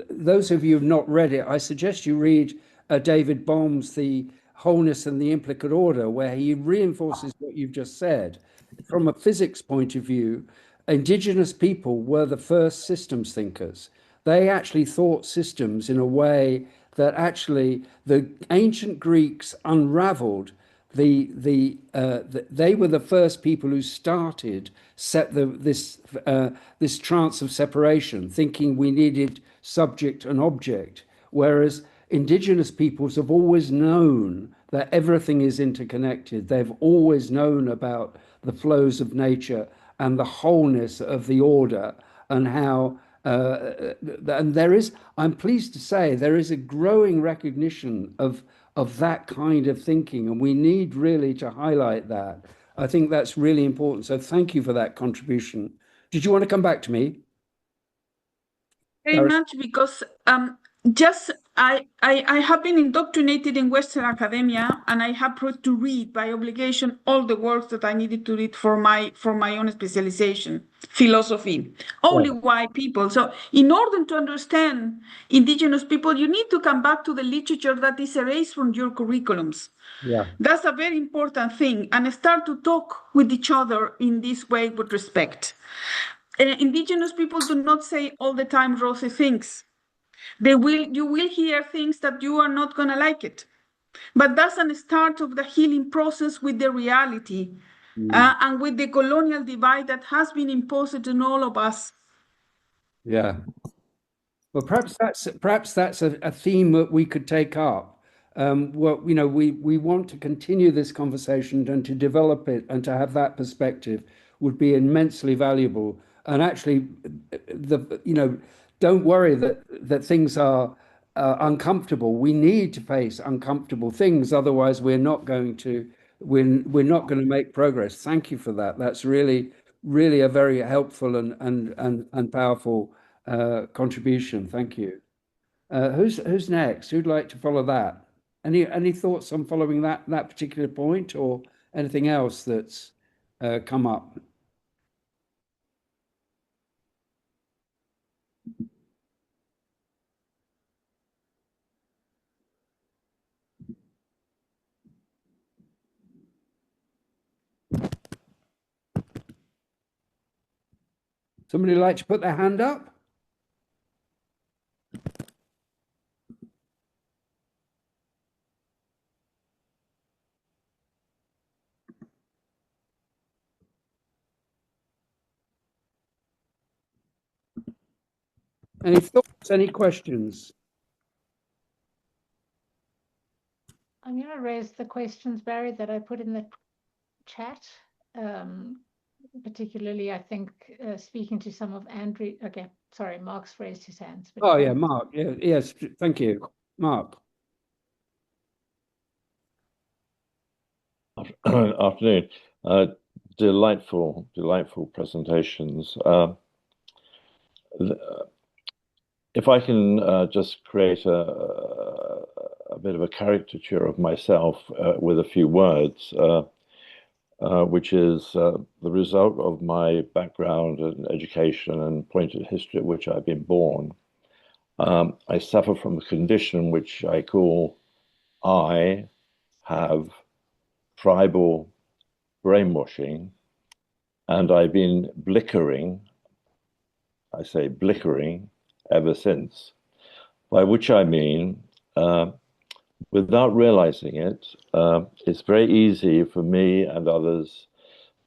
those of you who've not read it, I suggest you read David Bohm's The Wholeness and the Implicate Order, where he reinforces what you've just said. From a physics point of view, indigenous people were the first systems thinkers. They actually thought systems in a way that actually the ancient Greeks unraveled they were the first people who started this trance of separation, thinking we needed subject and object, whereas indigenous peoples have always known that everything is interconnected. They've always known about the flows of nature and the wholeness of the order, and how and I'm pleased to say, there is a growing recognition of that kind of thinking, and we need really to highlight that. I think that's really important. So thank you for that contribution. Did you want to come back to me? Very much, because just I have been indoctrinated in Western academia, and I have to read by obligation all the works that I needed to read for my own specialization, philosophy, only white people. So in order to understand indigenous people, you need to come back to the literature that is erased from your curriculums. Yeah. That's a very important thing, and start to talk with each other in this way with respect. Indigenous people do not say all the time rosy things. You will hear things that you are not going to like it. But that's a start of the healing process with the reality and with the colonial divide that has been imposed on all of us. Yeah. Well, perhaps that's a theme that we could take up. We want to continue this conversation and to develop it, and to have that perspective would be immensely valuable. And actually, don't worry that things are uncomfortable. We need to face uncomfortable things, otherwise we're not going to make progress. Thank you for that. That's really a very helpful and powerful contribution. Thank you. Who's next? Who'd like to follow that? Any thoughts on following that particular point, or anything else that's come up? Somebody like to put their hand up? Any thoughts, any questions? I'm going to raise the questions, Barry, that I put in the chat. Particularly, I think, speaking to some of Andrew. Okay, sorry, Mark's raised his hands. Oh, yeah, Mark. Yeah, yes, thank you. Mark. Afternoon. Delightful presentations. If I can just create a bit of a caricature of myself with a few words, which is the result of my background and education and point of history at which I've been born. I suffer from a condition which I have tribal brainwashing, and I've been blickering, I say blickering, ever since, by which I mean, without realizing it, it's very easy for me and others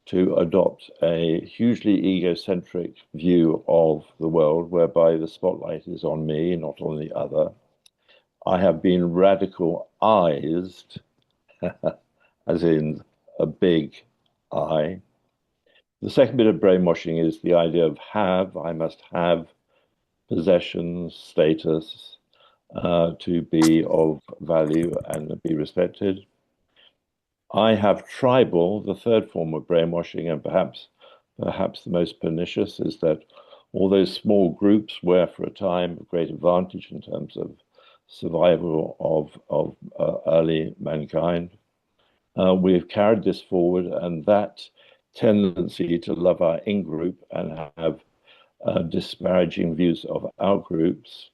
to adopt a hugely egocentric view of the world, whereby the spotlight is on me, not on the other. I have been radicalized, as in a big I. The second bit of brainwashing is the idea of have. I must have possessions, status, to be of value and be respected. I have tribal, the third form of brainwashing, and perhaps the most pernicious, is that all those small groups were for a time a great advantage in terms of survival of early mankind. We've carried this forward, and that tendency to love our in-group and have disparaging views of our groups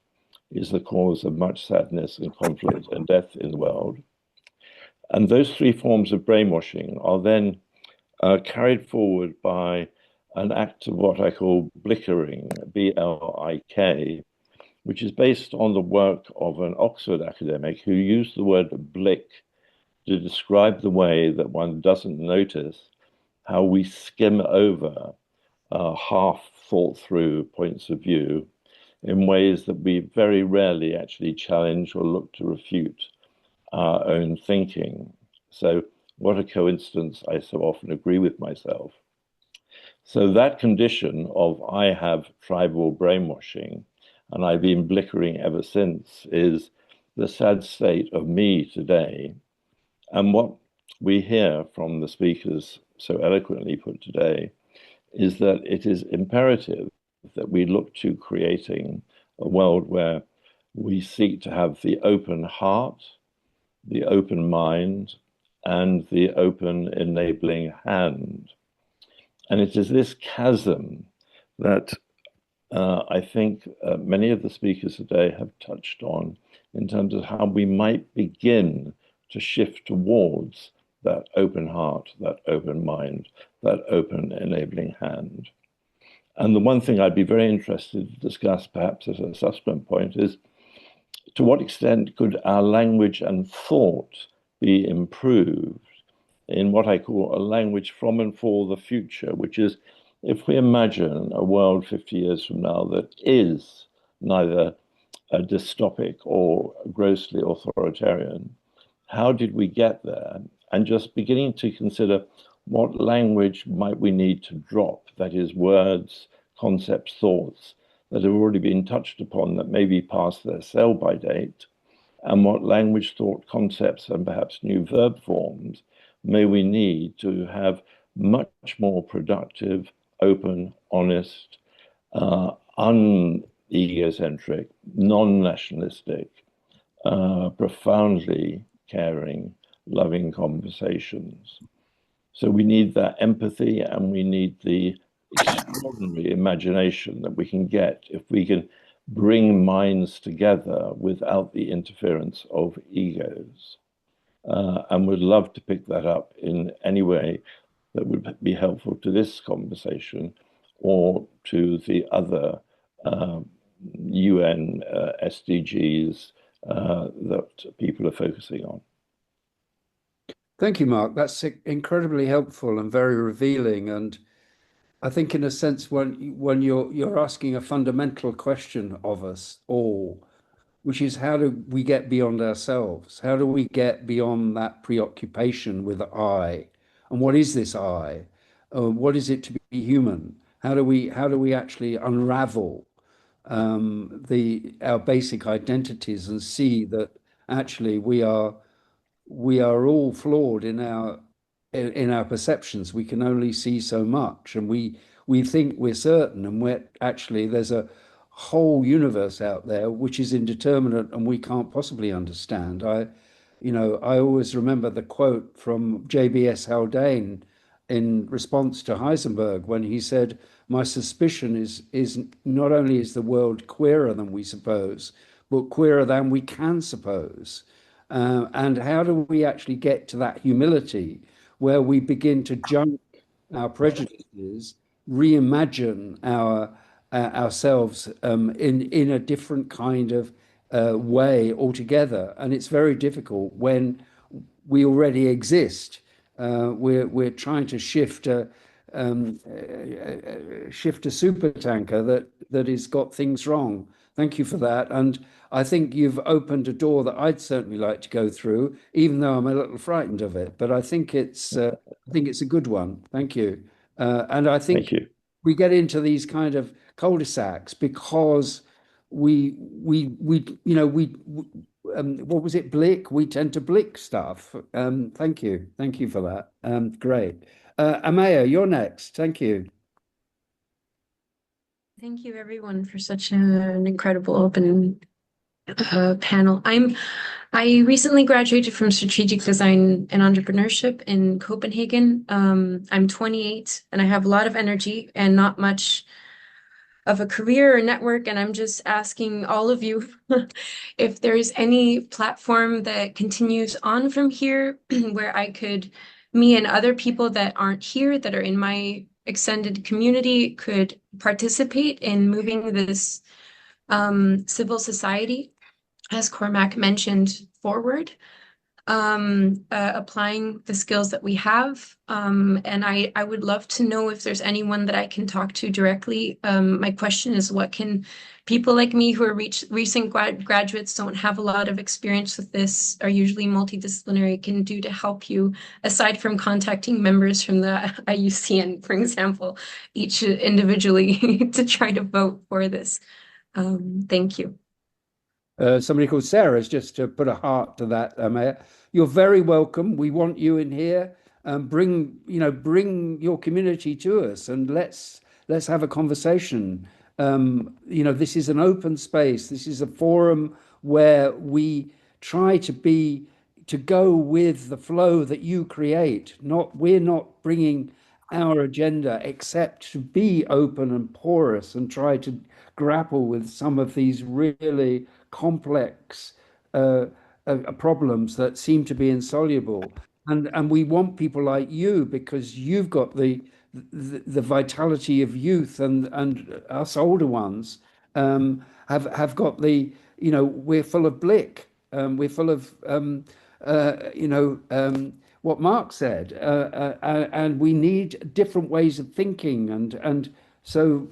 is the cause of much sadness and conflict and death in the world. And those three forms of brainwashing are then carried forward by an act of what I call blickering, B-L-I-K, which is based on the work of an Oxford academic who used the word blick to describe the way that one doesn't notice how we skim over half thought through points of view in ways that we very rarely actually challenge or look to refute our own thinking. So what a coincidence, I so often agree with myself. So that condition of I have tribal brainwashing, and I've been blickering ever since, is the sad state of me today. And what we hear from the speakers so eloquently put today is that it is imperative that we look to creating a world where we seek to have the open heart, the open mind, and the open enabling hand. And it is this chasm that I think many of the speakers today have touched on in terms of how we might begin to shift towards that open heart, that open mind, that open enabling hand. And the one thing I'd be very interested to discuss, perhaps as a subsequent point, is to what extent could our language and thought be improved in what I call a language from and for the future, which is if we imagine a world 50 years from now that is neither a dystopic or grossly authoritarian, how did we get there? And just beginning to consider what language might we need to drop, that is, words, concepts, thoughts that have already been touched upon that may be past their sell-by date, and what language, thought, concepts, and perhaps new verb forms may we need to have much more productive, open, honest, un-egocentric, non-nationalistic, profoundly caring, loving conversations. So we need that empathy, and we need the extraordinary imagination that we can get if we can bring minds together without the interference of egos. And would love to pick that up in any way that would be helpful to this conversation or to the other UN SDGs that people are focusing on. Thank you, Mark. That's incredibly helpful and very revealing. And I think, in a sense, when you're asking a fundamental question of us all, which is how do we get beyond ourselves? How do we get beyond that preoccupation with I? And what is this I? What is it to be human? How do we actually unravel our basic identities and see that actually we are all flawed in our perceptions. We can only see so much, and we think we're certain, and we're actually there's a whole universe out there which is indeterminate and we can't possibly understand. I always remember the quote from J.B.S. Haldane in response to Heisenberg when he said, "My suspicion is not only is the world queerer than we suppose, but queerer than we can suppose." And how do we actually get to that humility where we begin to junk our prejudices, reimagine ourselves in a different kind of way altogether. And it's very difficult when we already exist. We're trying to shift a super tanker that has got things wrong. Thank you for that. And I think you've opened a door that I'd certainly like to go through, even though I'm a little frightened of it. But I think it's a good one. Thank you. And I think Thank you. we get into these kind of cul-de-sacs because we what was it, Blick? We tend to blick stuff. Thank you for that. Great. Amaya, you're next. Thank you. Thank you, everyone, for such an incredible open panel. I recently graduated from strategic design and entrepreneurship in Copenhagen. I'm 28 and I have a lot of energy and not much of a career or network. And I'm just asking all of you if there's any platform that continues on from here where me and other people that aren't here, that are in my extended community, could participate in moving this civil society, as Cormac mentioned, forward, applying the skills that we have. And I would love to know if there's anyone that I can talk to directly. My question is, what can people like me who are recent graduates, don't have a lot of experience with this, are usually multidisciplinary, can do to help you, aside from contacting members from the IUCN, for example, each individually to try to vote for this? Thank you. Somebody called Sarah's just to put a heart to that, Mayor. You're very welcome. We want you in here. Bring your community to us, and let's have a conversation. This is an open space. This is a forum where we try to go with the flow that you create. We're not bringing our agenda except to be open and porous and try to grapple with some of these really complex problems that seem to be insoluble. And we want people like you, because you've got the vitality of youth, and us older ones have got we're full of blick. We're full of what Mark said, and we need different ways of thinking, and so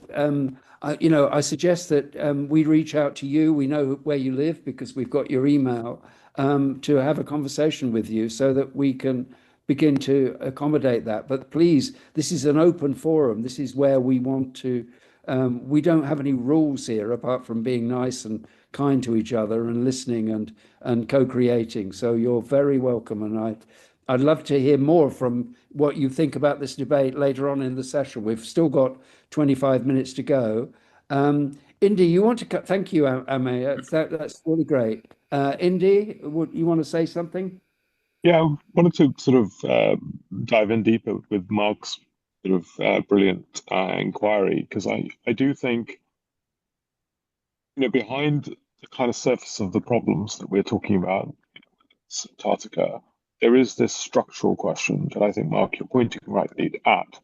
I suggest that we reach out to you. We know where you live because we've got your email, to have a conversation with you so that we can begin to accommodate that. But please, this is an open forum. This is where we want to, we don't have any rules here apart from being nice and kind to each other and listening and co-creating. So you're very welcome. And I'd love to hear more from what you think about this debate later on in the session. We've still got 25 minutes to go. Indy, you want to thank you, Amaya. That's really great. Indy, you want to say something? Yeah, I wanted to sort of dive in deeper with Mark's sort of brilliant inquiry, because I do think, behind the kind of surface of the problems that we're talking about, Antarctica, there is this structural question that I think, Mark, you're pointing rightly at.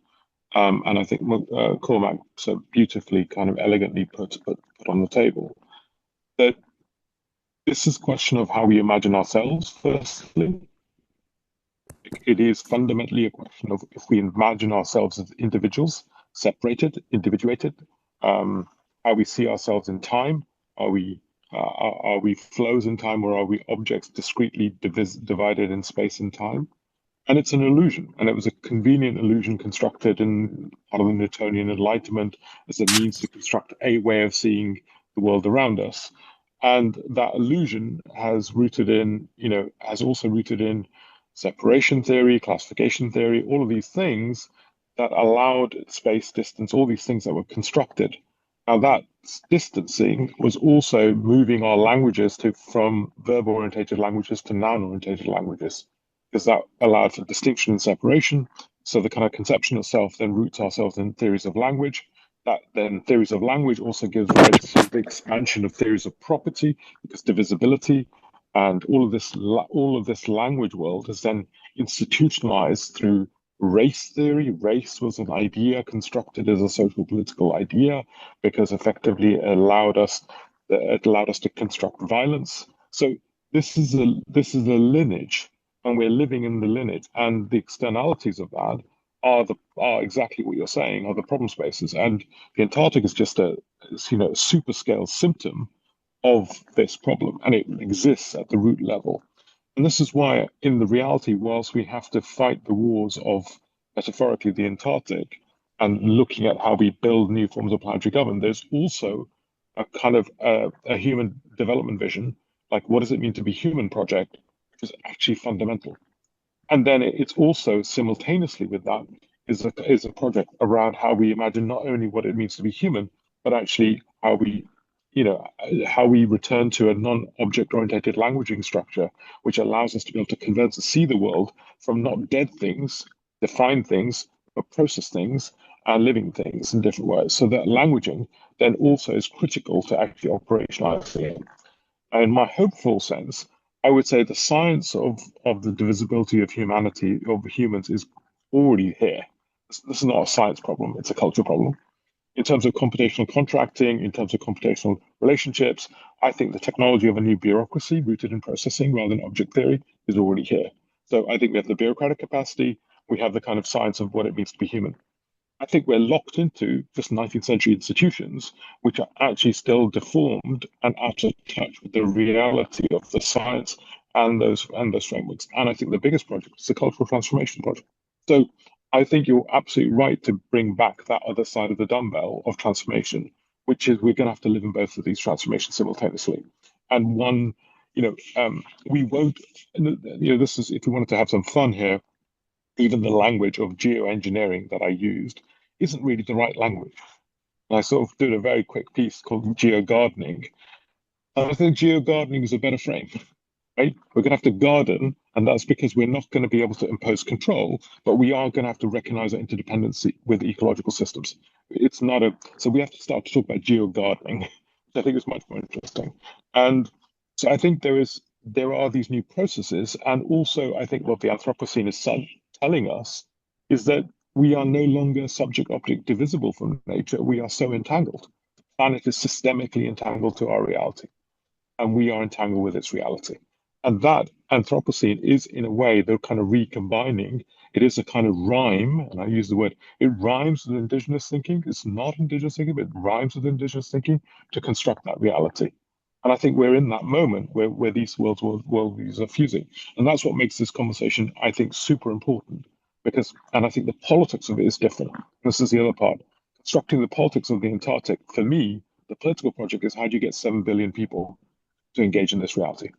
And I think Cormac so beautifully, kind of elegantly put on the table, that this is a question of how we imagine ourselves, firstly. It is fundamentally a question of, if we imagine ourselves as individuals, separated, individuated, how we see ourselves in time. Are we flows in time, or are we objects discretely divided in space and time? And it's an illusion, and it was a convenient illusion constructed in part of the Newtonian Enlightenment as a means to construct a way of seeing the world around us. And that illusion has also rooted in separation theory, classification theory, all of these things that allowed space, distance, all these things that were constructed. Now, that distancing was also moving our languages from verb-orientated languages to noun-orientated languages, because that allowed for distinction and separation. So the kind of conception of self then roots ourselves in theories of language. That then theories of language also gives rise to the expansion of theories of property, because divisibility and all of this language world has then institutionalized through race theory. Race was an idea constructed as a social political idea because effectively it allowed us to construct violence. So this is a lineage, and we're living in the lineage, and the externalities of that are exactly what you're saying, are the problem spaces. And the Antarctic is just a super scale symptom of this problem, and it exists at the root level. And this is why, in the reality, whilst we have to fight the wars of, metaphorically, the Antarctic, and looking at how we build new forms of planetary government, there's also a kind of a human development vision, like what does it mean to be human project, which is actually fundamental. And then it's also simultaneously with that is a project around how we imagine not only what it means to be human, but actually how we return to a non-object oriented languaging structure, which allows us to be able to converse and see the world from not dead things, defined things, but process things and living things in different ways. So that languaging then also is critical to actually operationalizing it. And in my hopeful sense, I would say the science of the divisibility of humanity, of humans, is already here. This is not a science problem, it's a cultural problem. In terms of computational contracting, in terms of computational relationships, I think the technology of a new bureaucracy rooted in processing rather than object theory is already here. So I think we have the bureaucratic capacity, we have the kind of science of what it means to be human. I think we're locked into just 19th century institutions, which are actually still deformed and out of touch with the reality of the science and those frameworks. And I think the biggest project is the cultural transformation project. So I think you're absolutely right to bring back that other side of the dumbbell of transformation, which is we're going to have to live in both of these transformations simultaneously. And one, we won't, this is, if we wanted to have some fun here, even the language of geoengineering that I used isn't really the right language. And I sort of did a very quick piece called geogardening. And I think geogardening is a better frame, right? We're going to have to garden, and that's because we're not going to be able to impose control, but we are going to have to recognize our interdependency with ecological systems. It's not so we have to start to talk about geogardening, which I think is much more interesting. And so I think there are these new processes, and also I think what the Anthropocene is telling us is that we are no longer subject-object divisible from nature. We are so entangled. The planet is systemically entangled to our reality, and we are entangled with its reality. And that Anthropocene is, in a way, they're kind of recombining. It is a kind of rhyme, and I use the word, it rhymes with indigenous thinking. It's not indigenous thinking, but it rhymes with indigenous thinking to construct that reality. And I think we're in that moment where these worldviews are fusing. And that's what makes this conversation, I think, super important. And I think the politics of it is different. This is the other part. Constructing the politics of the Antarctic, for me, the political project is how do you get 7 billion people to engage in this reality?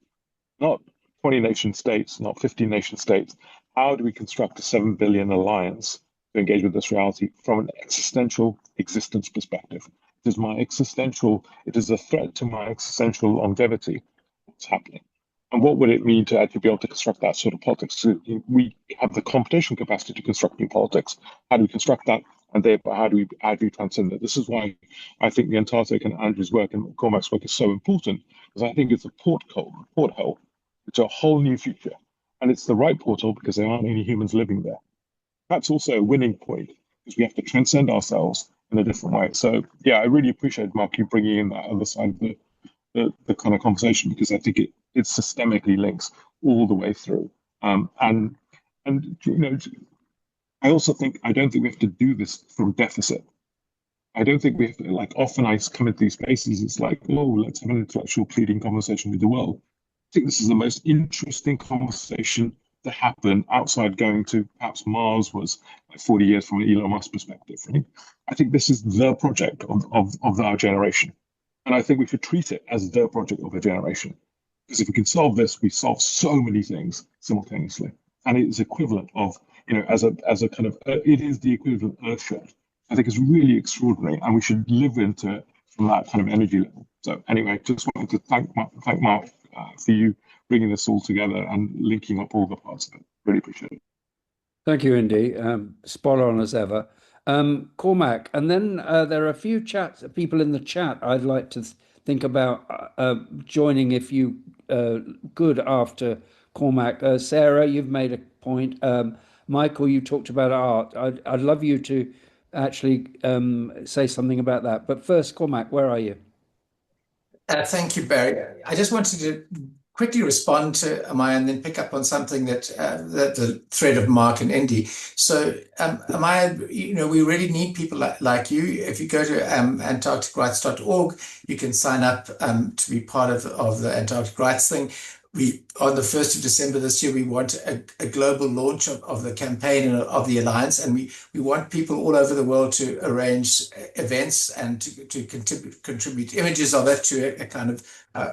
Not 20 nation states, not 15 nation states. How do we construct a 7 billion alliance to engage with this reality from an existential existence perspective? It is a threat to my existential longevity. What's happening? And what would it mean to actually be able to construct that sort of politics? So we have the computational capacity to construct new politics. How do we construct that? And therefore, how do we transcend it? This is why I think the Antarctic and Andrew's work and Cormac's work is so important, because I think it's a porthole to a whole new future. And it's the right portal because there aren't any humans living there. That's also a winning point, because we have to transcend ourselves in a different way. So yeah, I really appreciate, Mark, you bringing in that other side of the kind of conversation, because I think it systemically links all the way through. And I also think, I don't think we have to do this from deficit. I don't think we have to, like, often I come into these spaces, it's like, oh, let's have an intellectual pleading conversation with the world. I think this is the most interesting conversation to happen outside going to perhaps Mars was like 40 years from an Elon Musk perspective. Right? I think this is the project of our generation. And I think we should treat it as the project of a generation. Because if we can solve this, we solve so many things simultaneously. And it is equivalent of, as a kind of, it is the equivalent of earthshot. I think it's really extraordinary, and we should live into it from that kind of energy level. So anyway, just wanted to thank Mark for you bringing this all together and linking up all the parts of it. Really appreciate it. Thank you, Indy. Spot on as ever. Cormac, and then there are a few people in the chat I'd like to think about joining if you could after Cormac. Sarah, you've made a point. Michael, you talked about art. I'd love you to actually say something about that. But first, Cormac, where are you? Thank you, Barry. I just wanted to quickly respond to Amaya and then pick up on something that the thread of Mark and Indy. So, Amaya, we really need people like you. If you go to antarcticrights.org, you can sign up to be part of the Antarctic Rights thing. On the 1st of December this year, we want a global launch of the campaign and of the Alliance, and we want people all over the world to arrange events and to contribute images of it to a kind of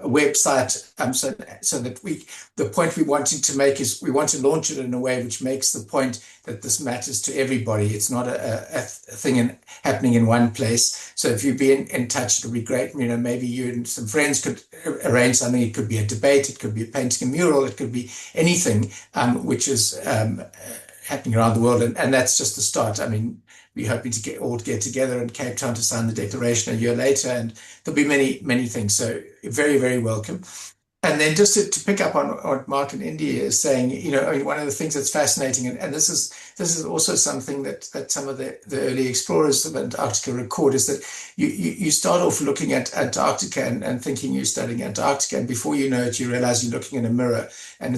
website, so that the point we wanted to make is we want to launch it in a way which makes the point that this matters to everybody. It's not a thing happening in one place. So if you'd be in touch, it would be great. Maybe you and some friends could arrange something. It could be a debate, it could be painting a mural, it could be anything which is happening around the world. And that's just the start. I mean, we're hoping to all get together in Cape Town to sign the declaration a year later, and there'll be many, many things. So very, very welcome. And then just to pick up on what Mark and India is saying, one of the things that's fascinating, and this is also something that some of the early explorers of Antarctica record, is that you start off looking at Antarctica and thinking you're studying Antarctica, and before you know it, you realize you're looking in a mirror. And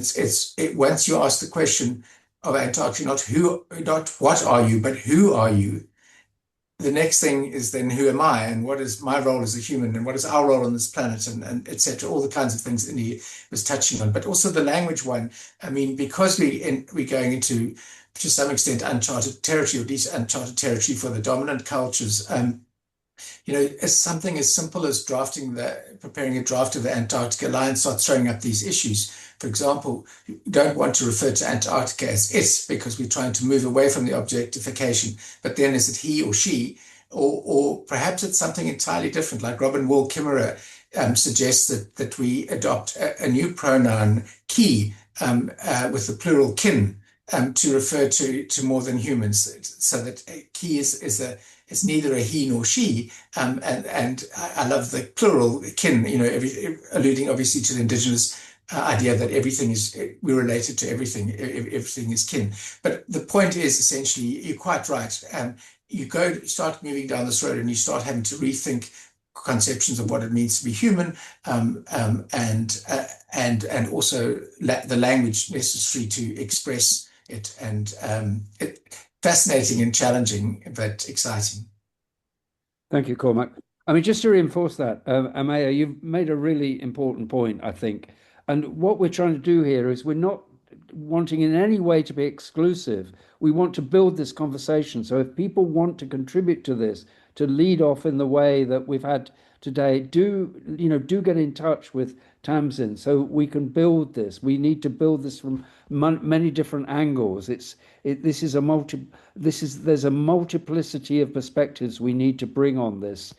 once you ask the question of Antarctica, not what are you, but who are you? The next thing is then who am I, and what is my role as a human, and what is our role on this planet, and etc. All the kinds of things that he was touching on, but also the language one. I mean, because we're going into, to some extent, uncharted territory, or at least uncharted territory for the dominant cultures. As something as simple as preparing a draft of the Antarctic Alliance starts throwing up these issues. For example, you don't want to refer to Antarctica as it, because we're trying to move away from the objectification. But then is it he or she? Or perhaps it's something entirely different, like Robin Wall Kimmerer suggests that we adopt a new pronoun, ki, with the plural kin, to refer to more than humans, so that ki is neither a he nor she, and I love the plural kin, alluding obviously to the indigenous idea that we're related to everything, everything is kin. But the point is, essentially, you're quite right. You start moving down this road and you start having to rethink conceptions of what it means to be human, and also the language necessary to express it, and fascinating and challenging, but exciting. Thank you, Cormac. I mean, just to reinforce that, Amaya, you've made a really important point, I think. And what we're trying to do here is we're not wanting in any way to be exclusive. We want to build this conversation. So if people want to contribute to this, to lead off in the way that we've had today, do get in touch with Tamsin so we can build this. We need to build this from many different angles. There's a multiplicity of perspectives we need to bring on this.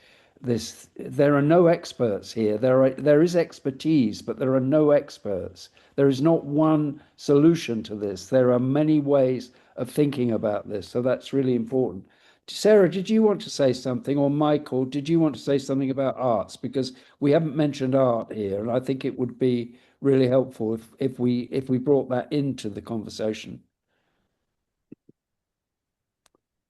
There are no experts here. There is expertise, but there are no experts. There is not one solution to this. There are many ways of thinking about this. So that's really important. Sarah, did you want to say something, or Michael, did you want to say something about arts? Because we haven't mentioned art here, and I think it would be really helpful if we brought that into the conversation.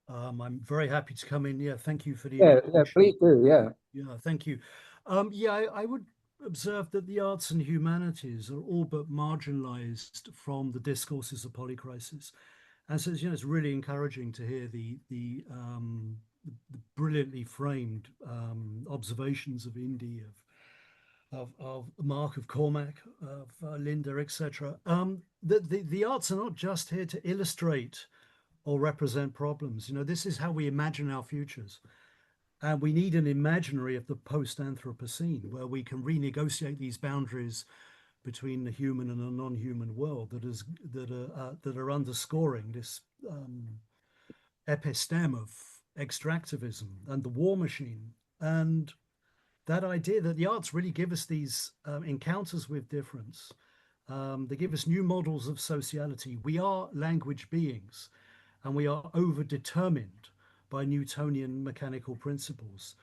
I'm very happy to come in. Yeah, thank you for the invitation. Yeah, please do. Yeah, thank you. I would observe that the arts and humanities are all but marginalized from the discourses of polycrisis. And so, it's really encouraging to hear the brilliantly framed observations of Indy, of Mark, of Cormac, of Linda, etc. The arts are not just here to illustrate or represent problems. This is how we imagine our futures. And we need an imaginary of the post-Anthropocene, where we can renegotiate these boundaries between the human and the non-human world that are underscoring this episteme of extractivism and the war machine, and that idea that the arts really give us these encounters with difference. They give us new models of sociality. We are language beings, and we are over-determined by Newtonian mechanical principles.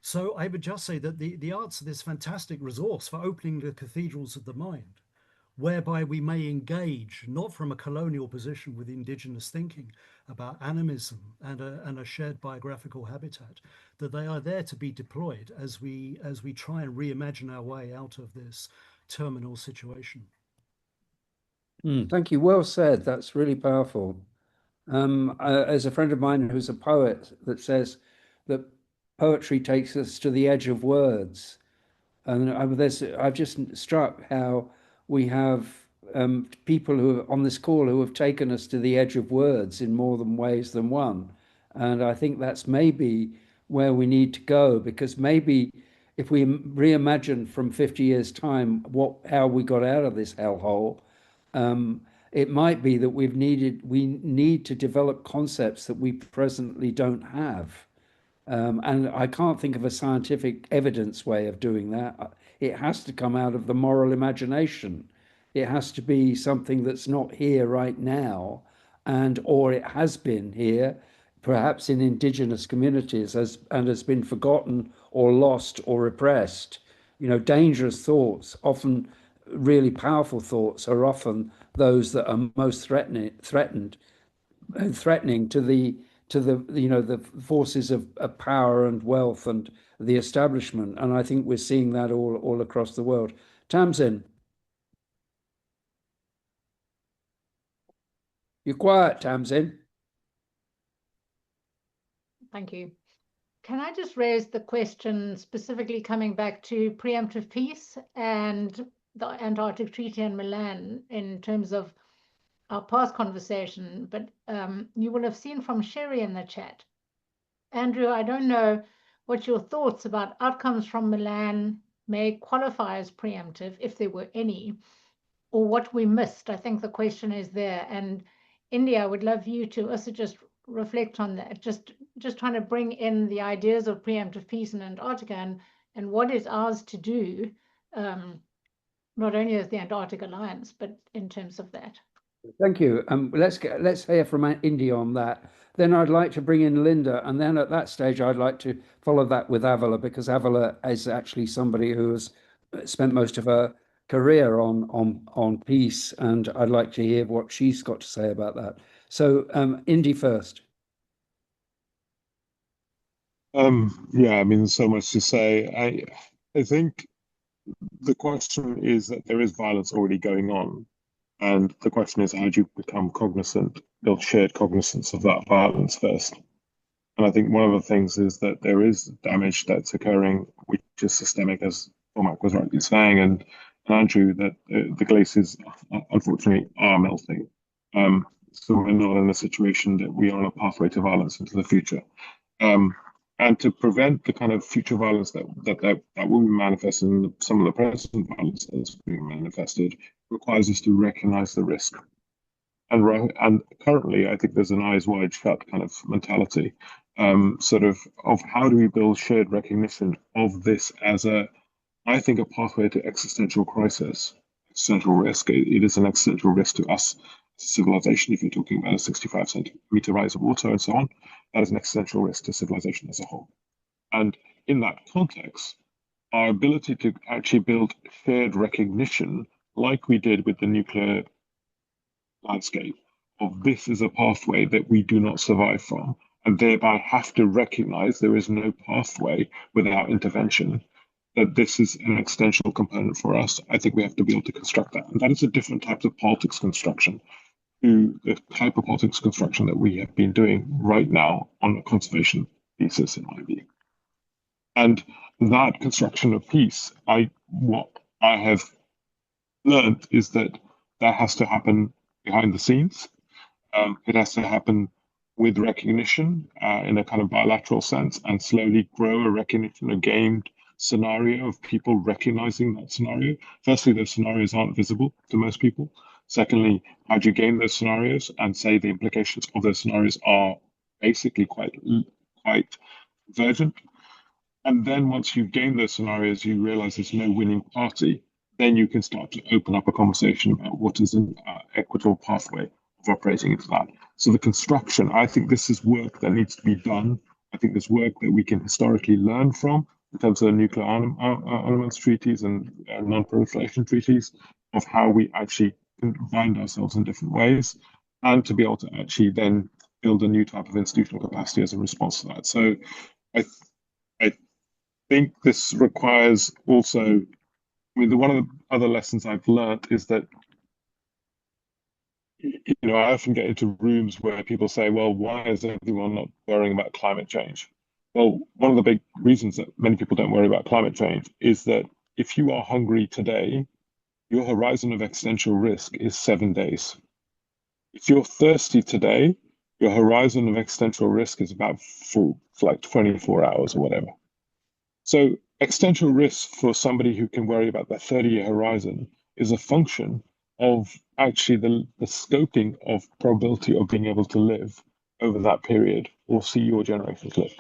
So I would just say that the arts are this fantastic resource for opening the cathedrals of the mind, whereby we may engage, not from a colonial position with indigenous thinking about animism and a shared biographical habitat, that they are there to be deployed as we try and reimagine our way out of this terminal situation. Thank you. Well said. That's really powerful. As a friend of mine who's a poet that says that poetry takes us to the edge of words. And I've just struck how we have people who are on this call who have taken us to the edge of words in more than ways than one. And I think that's maybe where we need to go, because maybe if we reimagine from 50 years' time how we got out of this hellhole, it might be that we need to develop concepts that we presently don't have. And I can't think of a scientific evidence way of doing that. It has to come out of the moral imagination. It has to be something that's not here right now, or it has been here, perhaps in indigenous communities, and has been forgotten or lost or repressed. Dangerous thoughts, often really powerful thoughts, are often those that are most threatening to the forces of power and wealth and the establishment. And I think we're seeing that all across the world. Tamsin, you're quiet, Tamsin. Thank you. Can I just raise the question specifically coming back to preemptive peace and the Antarctic Treaty in Milan in terms of our past conversation, but you will have seen from Sherry in the chat. Andrew, I don't know what your thoughts about outcomes from Milan may qualify as preemptive, if there were any, or what we missed. I think the question is there. And India, I would love you to also just reflect on that, just trying to bring in the ideas of preemptive peace in Antarctica and what is ours to do, not only as the Antarctic Alliance, but in terms of that. Thank you. Let's hear from India on that. Then I'd like to bring in Linda, and then at that stage I'd like to follow that with Avila, because Avila is actually somebody who has spent most of her career on peace, and I'd like to hear what she's got to say about that. So, Indy first. Yeah, I mean, so much to say. I think the question is that there is violence already going on. And the question is, how do you become cognizant, build shared cognizance of that violence first? And I think one of the things is that there is damage that's occurring, which is systemic, as Cormac was rightly saying, and Andrew, that the glaciers, unfortunately, are melting. So we're not in a situation that we are on a pathway to violence into the future. And to prevent the kind of future violence that will be manifested in some of the present violence that's being manifested requires us to recognize the risk. And currently, I think there's an eyes wide shut kind of mentality, of how do we build shared recognition of this as I think, a pathway to existential crisis, existential risk. It is an existential risk to us as a civilization. If you're talking about a 65 centimeter rise of water and so on, that is an existential risk to civilization as a whole. And in that context, our ability to actually build shared recognition, like we did with the nuclear landscape, of this is a pathway that we do not survive from, and thereby have to recognize there is no pathway without intervention, that this is an existential component for us. I think we have to be able to construct that. And that is a different type of politics construction to the type of politics construction that we have been doing right now on a conservation thesis, in my view. And that construction of peace, what I have learned is that has to happen behind the scenes. It has to happen with recognition in a kind of bilateral sense, and slowly grow a recognition, a gained scenario of people recognizing that scenario. Firstly, those scenarios aren't visible to most people. Secondly, how do you gain those scenarios and say the implications of those scenarios are basically quite divergent? And then once you've gained those scenarios, you realize there's no winning party. Then you can start to open up a conversation about what is an equitable pathway of operating into that. So the construction, I think this is work that needs to be done. I think there's work that we can historically learn from in terms of the nuclear armaments treaties and non-proliferation treaties. of how we actually can bind ourselves in different ways, and to be able to actually then build a new type of institutional capacity as a response to that. So I, I think this requires also, I mean, one of the other lessons I've learned is that, I often get into rooms where people say, well, why is everyone not worrying about climate change? Well, one of the big reasons that many people don't worry about climate change is that if you are hungry today, your horizon of existential risk is 7 days. If you're thirsty today, your horizon of existential risk is about for like 24 hours or whatever. So existential risk for somebody who can worry about their 30-year horizon is a function of actually the scoping of probability of being able to live over that period or see your generations live.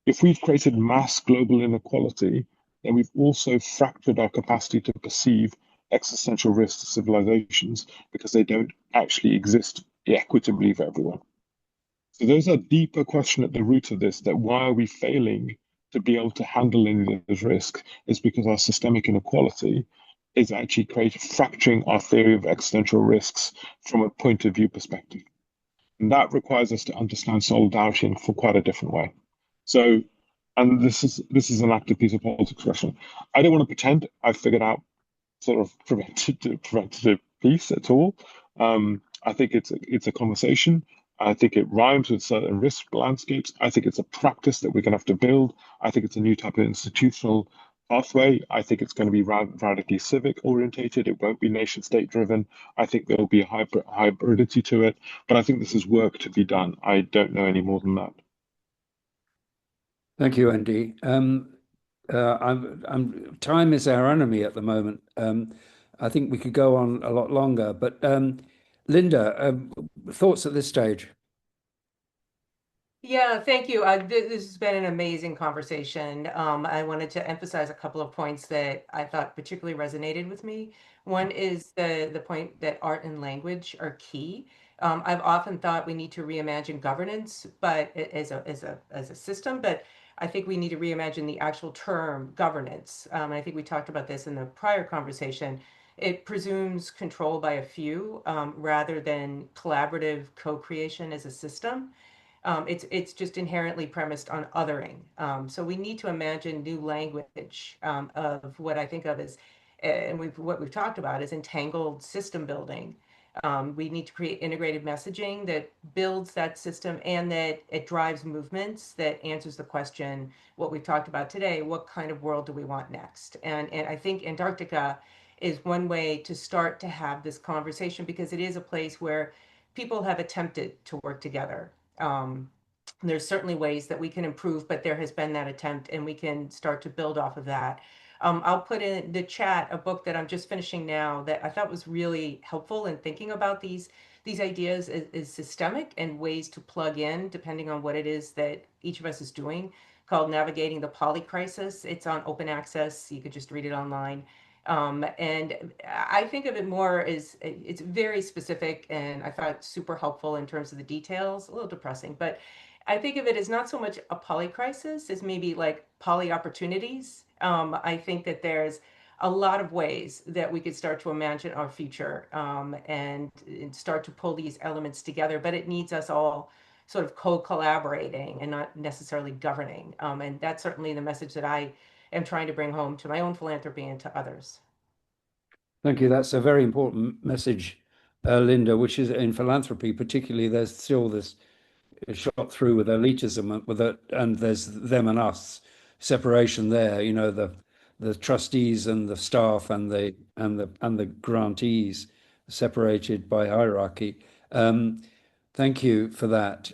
If we've created mass global inequality, then we've also fractured our capacity to perceive existential risks to civilizations because they don't actually exist equitably for everyone. So there's a deeper question at the root of this, that why are we failing to be able to handle any of those risks is because our systemic inequality is actually fracturing our theory of existential risks from a point of view perspective. And that requires us to understand solidarity in for quite a different way. So, and this is an active piece of politics question. I don't want to pretend I've figured out sort of preventative peace at all. I think it's a conversation. I think it rhymes with certain risk landscapes. I think it's a practice that we're going to have to build. I think it's a new type of institutional pathway. I think it's going to be radically civic orientated. It won't be nation state driven. I think there'll be a hybridity to it. But I think this is work to be done. I don't know any more than that. Thank you, Andy. Time is our enemy at the moment. I think we could go on a lot longer, but Linda, thoughts at this stage? Yeah, thank you. This has been an amazing conversation. I wanted to emphasize a couple of points that I thought particularly resonated with me. One is the point that art and language are key. I've often thought we need to reimagine governance, but as a system, but I think we need to reimagine the actual term governance. I think we talked about this in the prior conversation. It presumes control by a few rather than collaborative co-creation as a system. It's just inherently premised on othering. So we need to imagine new language of what I think of as, and what we've talked about is entangled system building. We need to create integrated messaging that builds that system and that it drives movements that answers the question, what we've talked about today, what kind of world do we want next? And I think Antarctica is one way to start to have this conversation because it is a place where people have attempted to work together. There's certainly ways that we can improve, but there has been that attempt and we can start to build off of that. I'll put in the chat a book that I'm just finishing now that I thought was really helpful in thinking about these ideas is systemic and ways to plug in depending on what it is that each of us is doing, called Navigating the Poly Crisis. It's on open access. You could just read it online. And I think of it more as it's very specific and I thought super helpful in terms of the details, a little depressing, but I think of it as not so much a poly crisis as maybe like poly opportunities. I think that there's a lot of ways that we could start to imagine our future and start to pull these elements together, but it needs us all sort of co-collaborating and not necessarily governing. And that's certainly the message that I am trying to bring home to my own philanthropy and to others. Thank you. That's a very important message, Linda, which is in philanthropy, particularly, there's still this shot through with elitism, and there's them and us separation there. The trustees and the staff and the grantees separated by hierarchy. Thank you for that.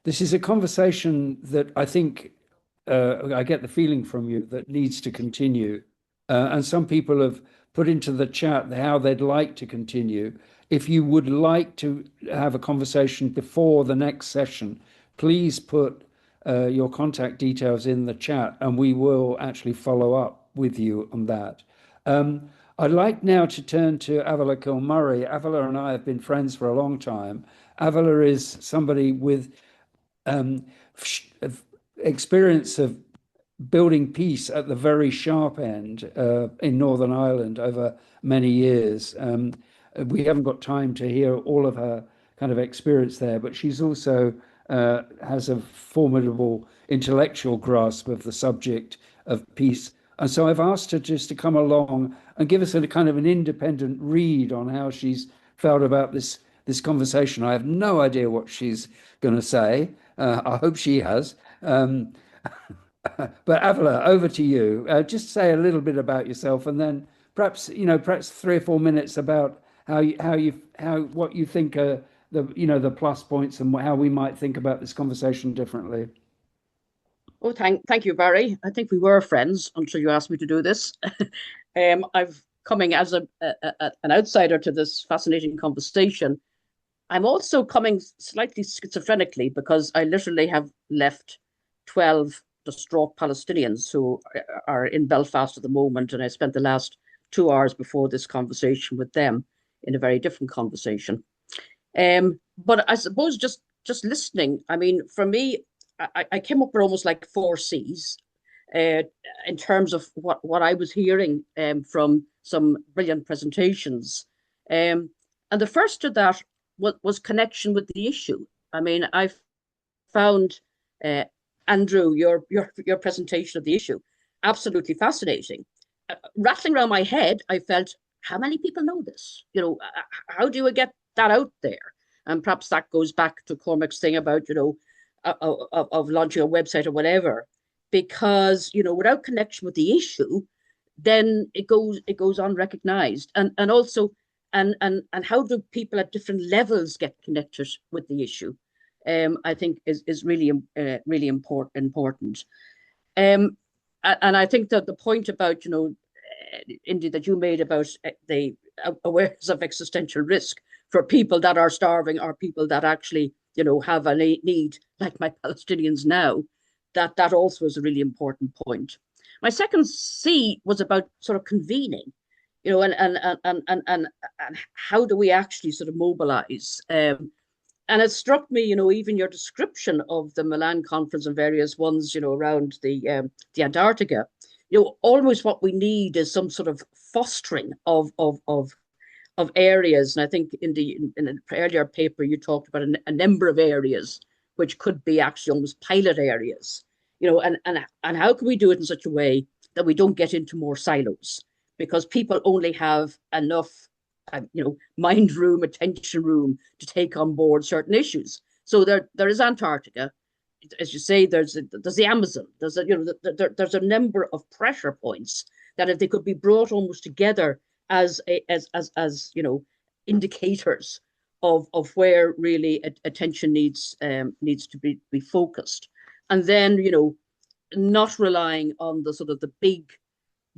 This is a conversation that I think I get the feeling from you that needs to continue. And some people have put into the chat how they'd like to continue. If you would like to have a conversation before the next session, please put your contact details in the chat and we will actually follow up with you on that. I'd like now to turn to Avila Kilmurray. Avila and I have been friends for a long time. Avila is somebody with experience of building peace at the very sharp end in Northern Ireland over many years. We haven't got time to hear all of her kind of experience there, but she's also has a formidable intellectual grasp of the subject of peace. And so I've asked her just to come along and give us a kind of an independent read on how she's felt about this conversation. I have no idea what she's going to say. I hope she has. But Avila, over to you. Just say a little bit about yourself, and then perhaps 3 or 4 minutes about what you think are the plus points and how we might think about this conversation differently. Oh, thank you, Barry. I think we were friends until you asked me to do this. I've coming as an outsider to this fascinating conversation. I'm also coming slightly schizophrenically because I literally have left 12 distraught Palestinians who are in Belfast at the moment, and I spent the last 2 hours before this conversation with them in a very different conversation. But I suppose just listening, I mean, for me, I came up with almost like 4 C's in terms of what I was hearing from some brilliant presentations. And the first of that was connection with the issue. I mean, I found Andrew, your presentation of the issue absolutely fascinating. Rattling around my head, I felt, how many people know this? How do you get that out there? And perhaps that goes back to Cormac's thing about, of launching a website or whatever, because, without connection with the issue, then it goes unrecognized. And also, and how do people at different levels get connected with the issue? I think is really important. And I think that the point about, Indy, that you made about the awareness of existential risk for people that are starving or people that actually, have a need, like my Palestinians now, that also is a really important point. My second C was about sort of convening, and how do we actually sort of mobilize? And it struck me, even your description of the Milan conference and various ones, around the Antarctica, almost what we need is some sort of fostering of areas. And I think in an earlier paper, you talked about a number of areas which could be actually almost pilot areas, and how can we do it in such a way that we don't get into more silos? Because people only have enough mind room, attention room to take on board certain issues. So there is Antarctica, as you say. There's the Amazon. There's a number of pressure points that, if they could be brought almost together as indicators of where really attention needs to be focused, and then not relying on the sort of the big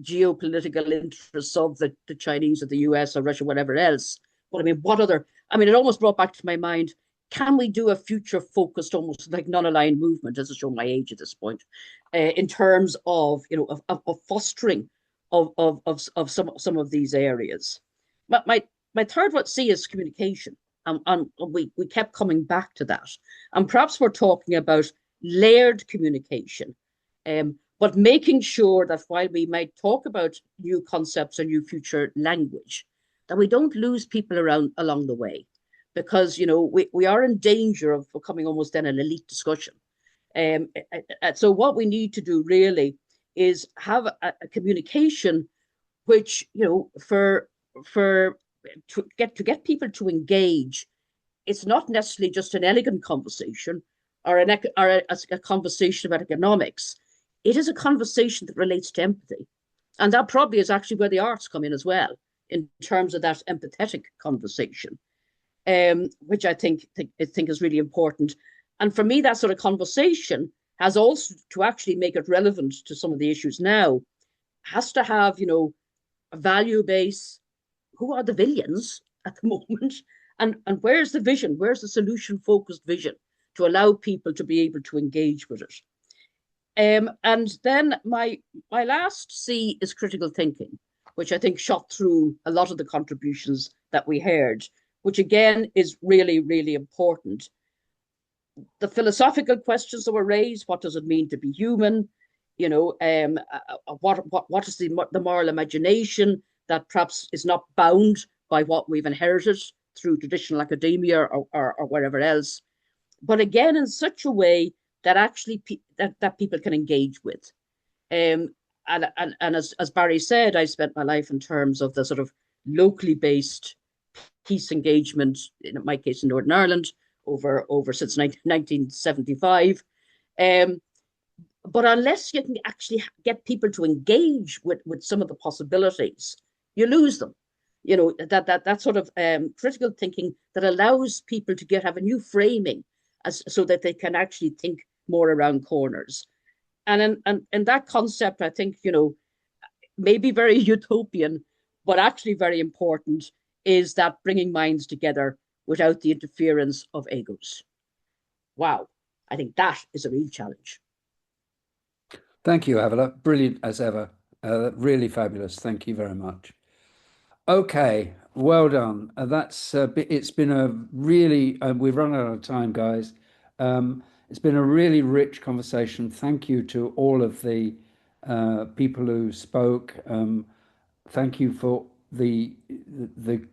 geopolitical interests of the Chinese or the US or Russia, whatever else. But I mean, it almost brought back to my mind, can we do a future focused, almost like non-aligned movement, as I show my age at this point, in terms of, of fostering of some of these areas. But my third what C is communication. And we kept coming back to that. And perhaps we're talking about layered communication, but making sure that while we might talk about new concepts or new future language, that we don't lose people along the way, because we are in danger of becoming almost then an elite discussion. So what we need to do really is have a communication which to get people to engage. It's not necessarily just an elegant conversation or a conversation about economics. It is a conversation that relates to empathy. And that probably is actually where the arts come in as well, in terms of that empathetic conversation, which I think is really important. And for me, that sort of conversation has also, to actually make it relevant to some of the issues now, has to have, a value base. Who are the villains at the moment? And where's the vision? Where's the solution-focused vision to allow people to be able to engage with it? And then my last C is critical thinking, which I think shot through a lot of the contributions that we heard, which again is really, really important. The philosophical questions that were raised: what does it mean to be human? You know, what is the moral imagination that perhaps is not bound by what we've inherited through traditional academia or wherever else, but again in such a way that actually that people can engage with. And as Barry said, I spent my life in terms of the sort of locally based peace engagement, in my case in Northern Ireland, over since 1975. But unless you can actually get people to engage with some of the possibilities, you lose them. You know, that sort of critical thinking that allows people to have a new framing so that they can actually think more around corners. And in that concept, I think, you know, maybe very utopian, but actually very important, is that bringing minds together without the interference of egos. Wow, I think that is a real challenge. Thank you, Avila. Brilliant as ever. Really fabulous. Thank you very much. Okay, well done. It's been a really, we've run out of time, guys. It's been a really rich conversation. Thank you to all of the people who spoke. Thank you for the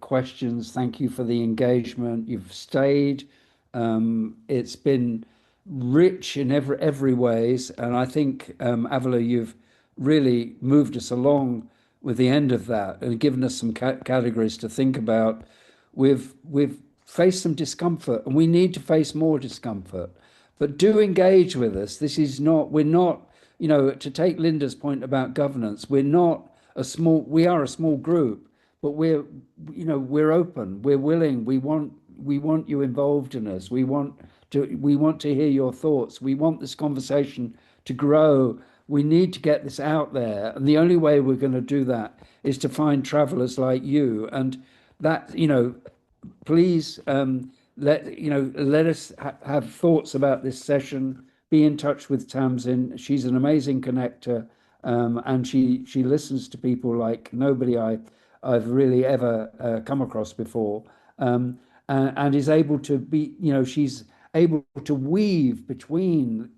questions. Thank you for the engagement. You've stayed. It's been rich in every ways, and I think Avila, you've really moved us along with the end of that and given us some categories to think about. We've faced some discomfort, and we need to face more discomfort. But do engage with us. This is not. We're not. You know, to take Linda's point about governance, we are a small group, but we're open, we're willing, we want you involved in us. We want to hear your thoughts. We want this conversation to grow. We need to get this out there. And the only way we're going to do that is to find travelers like you. And that, you know, please let us have thoughts about this session. Be in touch with Tamsin. She's an amazing connector, and she listens to people like nobody I've really ever come across before, and is able to be, you know, she's able to weave between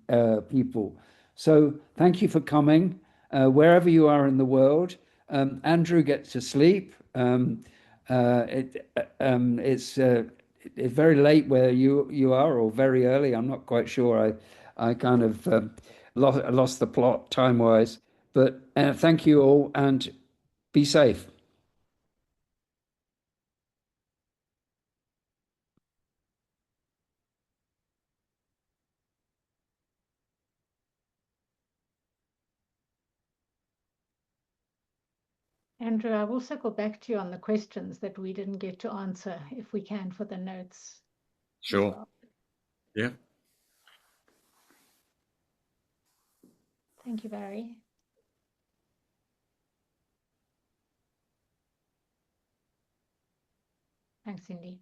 people. So thank you for coming, wherever you are in the world. Andrew gets to sleep. It's very late where you are, or very early. I'm not quite sure. I kind of lost the plot time-wise. But thank you all, and be safe. Andrew, I will circle back to you on the questions that we didn't get to answer, if we can, for the notes. Sure. Well. Yeah. Thank you, Barry. Thanks, Cindy.